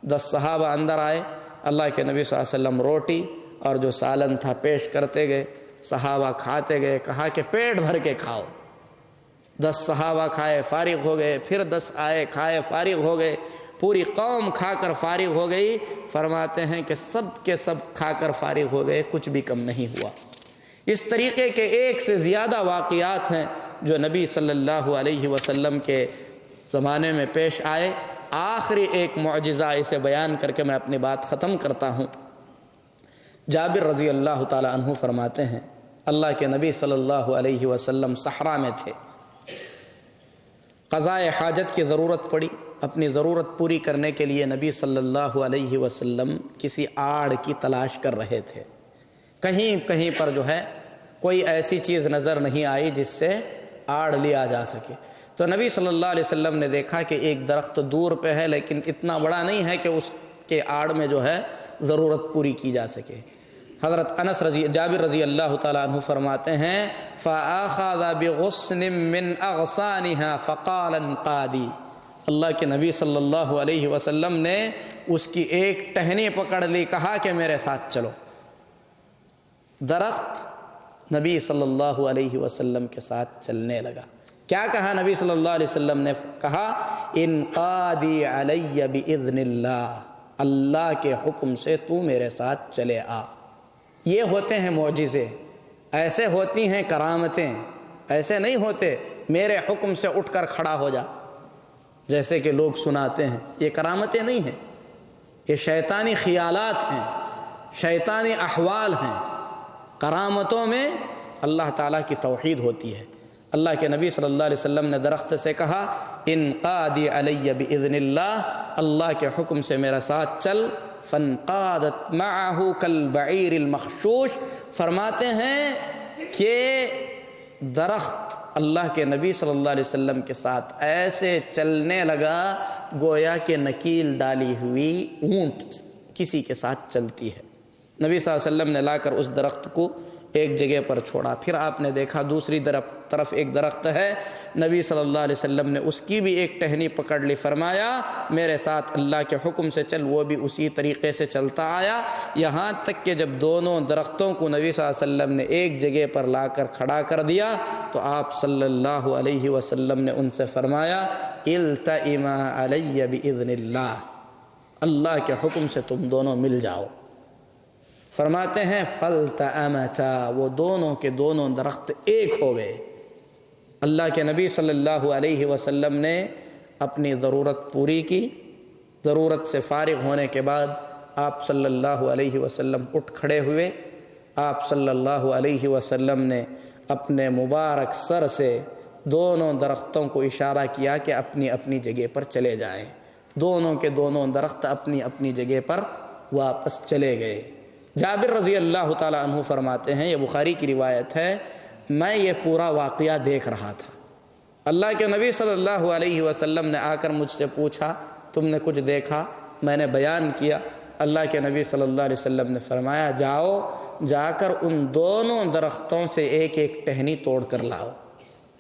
10 صحابہ اندر آئے، اللہ کے نبی صلی اللہ علیہ وسلم روٹی اور جو سالن تھا پیش کرتے گئے، صحابہ کھاتے گئے، کہا کہ پیٹ بھر کے کھاؤ۔ 10 صحابہ کھائے فارغ ہو گئے، پھر 10 آئے کھائے فارغ ہو گئے، پوری قوم کھا کر فارغ ہو گئی۔ فرماتے ہیں کہ سب کے سب کھا کر فارغ ہو گئے، کچھ بھی کم نہیں ہوا۔ اس طریقے کے 1 سے زیادہ واقعات ہیں جو نبی صلی اللہ علیہ وسلم کے زمانے میں پیش آئے۔ آخری ایک معجزہ اسے بیان کر کے میں اپنی بات ختم کرتا ہوں۔ جابر رضی اللہ تعالی عنہ فرماتے ہیں اللہ کے نبی صلی اللہ علیہ وسلم صحرا میں تھے، قضاء حاجت کی ضرورت پڑی۔ اپنی ضرورت پوری کرنے کے لیے نبی صلی اللہ علیہ وسلم کسی آڑ کی تلاش کر رہے تھے۔ کہیں پر جو ہے کوئی ایسی چیز نظر نہیں آئی جس سے آڑ لیا جا سکے، تو نبی صلی اللہ علیہ وسلم نے دیکھا کہ ایک درخت دور پہ ہے لیکن اتنا بڑا نہیں ہے کہ اس کے آڑ میں جو ہے ضرورت پوری کی جا سکے۔ حضرت جابر رضی اللہ تعالیٰ عنہ فرماتے ہیں فَآخَذَ بِغُصْنٍ مِّنْ أَغْصَانِهَا فَقَالَ انْقَادِي، اللہ کے نبی صلی اللہ علیہ وسلم نے اس کی ایک ٹہنی پکڑ لی، کہا کہ میرے ساتھ چلو۔ درخت نبی صلی اللہ علیہ وسلم کے ساتھ چلنے لگا۔ کیا کہا نبی صلی اللہ علیہ وسلم نے؟ کہا انقادی علی باذن اللہ، اللہ کے حکم سے تو میرے ساتھ چلے آ۔ یہ ہوتے ہیں معجزے، ایسے ہوتی ہیں کرامتیں، ایسے نہیں ہوتے میرے حکم سے اٹھ کر کھڑا ہو جا جیسے کہ لوگ سناتے ہیں۔ یہ کرامتیں نہیں ہیں، یہ شیطانی خیالات ہیں، شیطانی احوال ہیں۔ کرامتوں میں اللہ تعالیٰ کی توحید ہوتی ہے۔ اللہ کے نبی صلی اللہ علیہ وسلم نے درخت سے کہا انقادی علی باذن اللہ، اللہ کے حکم سے میرا ساتھ چل۔ فانقادت معه کالبعیر المخشوش، فرماتے ہیں کہ درخت اللہ کے نبی صلی اللہ علیہ وسلم کے ساتھ ایسے چلنے لگا گویا کہ نکیل ڈالی ہوئی اونٹ کسی کے ساتھ چلتی ہے۔ نبی صلی اللہ علیہ وسلم نے لا کر اس درخت کو ایک جگہ پر چھوڑا، پھر آپ نے دیکھا دوسری طرف ایک درخت ہے، نبی صلی اللہ علیہ وسلم نے اس کی بھی ایک ٹہنی پکڑ لی، فرمایا میرے ساتھ اللہ کے حکم سے چل۔ وہ بھی اسی طریقے سے چلتا آیا، یہاں تک کہ جب دونوں درختوں کو نبی صلی اللہ علیہ وسلم نے ایک جگہ پر لا کر کھڑا کر دیا تو آپ صلی اللہ علیہ وسلم نے ان سے فرمایا التئما علی باذن اللہ، اللہ کے حکم سے تم دونوں مل جاؤ۔ فرماتے ہیں فَالْتَأَمَتَا، وہ دونوں کے دونوں درخت ایک ہو گئے۔ اللہ کے نبی صلی اللہ علیہ وسلم نے اپنی ضرورت پوری کی، ضرورت سے فارغ ہونے کے بعد آپ صلی اللہ علیہ وسلم اٹھ کھڑے ہوئے۔ آپ صلی اللہ علیہ وسلم نے اپنے مبارک سر سے دونوں درختوں کو اشارہ کیا کہ اپنی اپنی جگہ پر چلے جائیں۔ دونوں کے دونوں درخت اپنی اپنی جگہ پر واپس چلے گئے۔ جابر رضی اللہ تعالیٰ عنہ فرماتے ہیں، یہ بخاری کی روایت ہے، میں یہ پورا واقعہ دیکھ رہا تھا۔ اللہ کے نبی صلی اللہ علیہ وسلم نے آ کر مجھ سے پوچھا تم نے کچھ دیکھا؟ میں نے بیان کیا۔ اللہ کے نبی صلی اللہ علیہ وسلم نے فرمایا جاؤ، جا کر ان دونوں درختوں سے ایک ایک ٹہنی توڑ کر لاؤ۔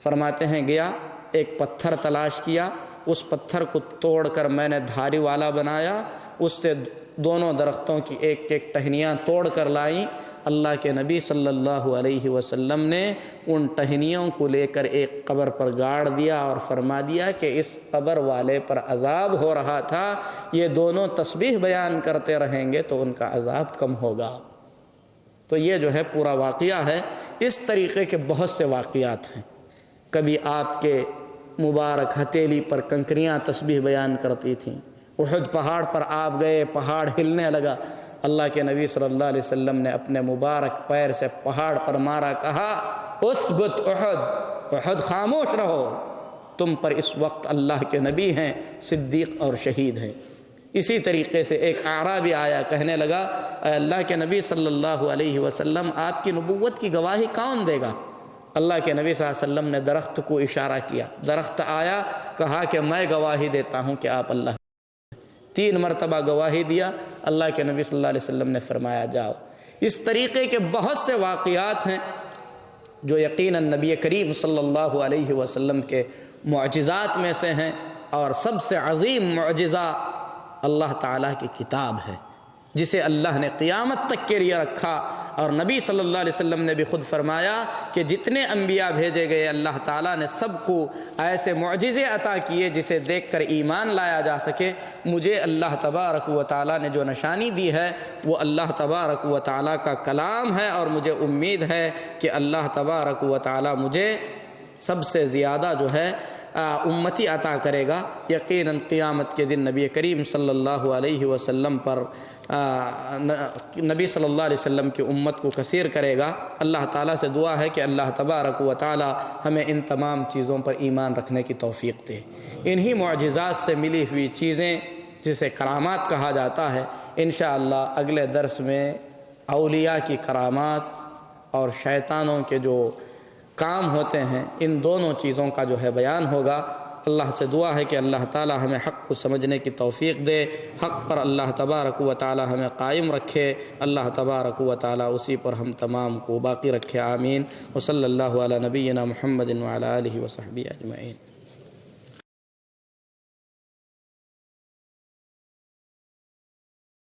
فرماتے ہیں گیا، ایک پتھر تلاش کیا، اس پتھر کو توڑ کر میں نے دھاری والا بنایا، اس سے دونوں درختوں کی ایک ایک ٹہنیاں توڑ کر لائیں۔ اللہ کے نبی صلی اللہ علیہ وسلم نے ان ٹہنیوں کو لے کر ایک قبر پر گاڑ دیا اور فرما دیا کہ اس قبر والے پر عذاب ہو رہا تھا، یہ دونوں تسبیح بیان کرتے رہیں گے تو ان کا عذاب کم ہوگا۔ تو یہ جو ہے پورا واقعہ ہے۔ اس طریقے کے بہت سے واقعات ہیں۔ کبھی آپ کے مبارک ہتھیلی پر کنکریاں تسبیح بیان کرتی تھیں، احد پہاڑ پر آپ گئے، پہاڑ ہلنے لگا، اللہ کے نبی صلی اللہ علیہ وسلم نے اپنے مبارک پیر سے پہاڑ پر مارا، کہا اثبت احد، احد خاموش رہو، تم پر اس وقت اللہ کے نبی ہیں، صدیق اور شہید ہیں۔ اسی طریقے سے ایک اعرابی آیا، کہنے لگا اے اللہ کے نبی صلی اللہ علیہ وسلم، آپ کی نبوت کی گواہی کون دے گا؟ اللہ کے نبی صلی اللہ علیہ وسلم نے درخت کو اشارہ کیا، درخت آیا، کہا کہ میں گواہی دیتا ہوں کہ آپ اللہ۔ 3 مرتبہ گواہی دیا، اللہ کے نبی صلی اللہ علیہ وسلم نے فرمایا جاؤ۔ اس طریقے کے بہت سے واقعات ہیں جو یقیناً نبی کریم صلی اللہ علیہ وسلم کے معجزات میں سے ہیں، اور سب سے عظیم معجزہ اللہ تعالیٰ کی کتاب ہے، جسے اللہ نے قیامت تک کے لیے رکھا۔ اور نبی صلی اللہ علیہ وسلم نے بھی خود فرمایا کہ جتنے انبیاء بھیجے گئے اللہ تعالیٰ نے سب کو ایسے معجزے عطا کیے جسے دیکھ کر ایمان لایا جا سکے۔ مجھے اللہ تبارک و تعالیٰ نے جو نشانی دی ہے وہ اللہ تبارک و تعالیٰ کا کلام ہے، اور مجھے امید ہے کہ اللہ تبارک و تعالیٰ مجھے سب سے زیادہ جو ہے امتی عطا کرے گا۔ یقیناً قیامت کے دن نبی کریم صلی اللہ علیہ وسلم پر نبی صلی اللہ علیہ وسلم کی امت کو کثیر کرے گا۔ اللہ تعالیٰ سے دعا ہے کہ اللہ تبارک و تعالیٰ ہمیں ان تمام چیزوں پر ایمان رکھنے کی توفیق دے۔ انہی معجزات سے ملی ہوئی چیزیں جسے کرامات کہا جاتا ہے، انشاءاللہ اگلے درس میں اولیاء کی کرامات اور شیطانوں کے جو کام ہوتے ہیں، ان دونوں چیزوں کا جو ہے بیان ہوگا۔ اللہ سے دعا ہے کہ اللہ تعالی ہمیں حق کو سمجھنے کی توفیق دے، حق پر اللہ تبارک و تعالی ہمیں قائم رکھے، اللہ تبارک و تعالی اسی پر ہم تمام کو باقی رکھے، آمین۔ وصلی اللہ علی نبینا محمد وعلی آلہ وصحبہ اجمعین۔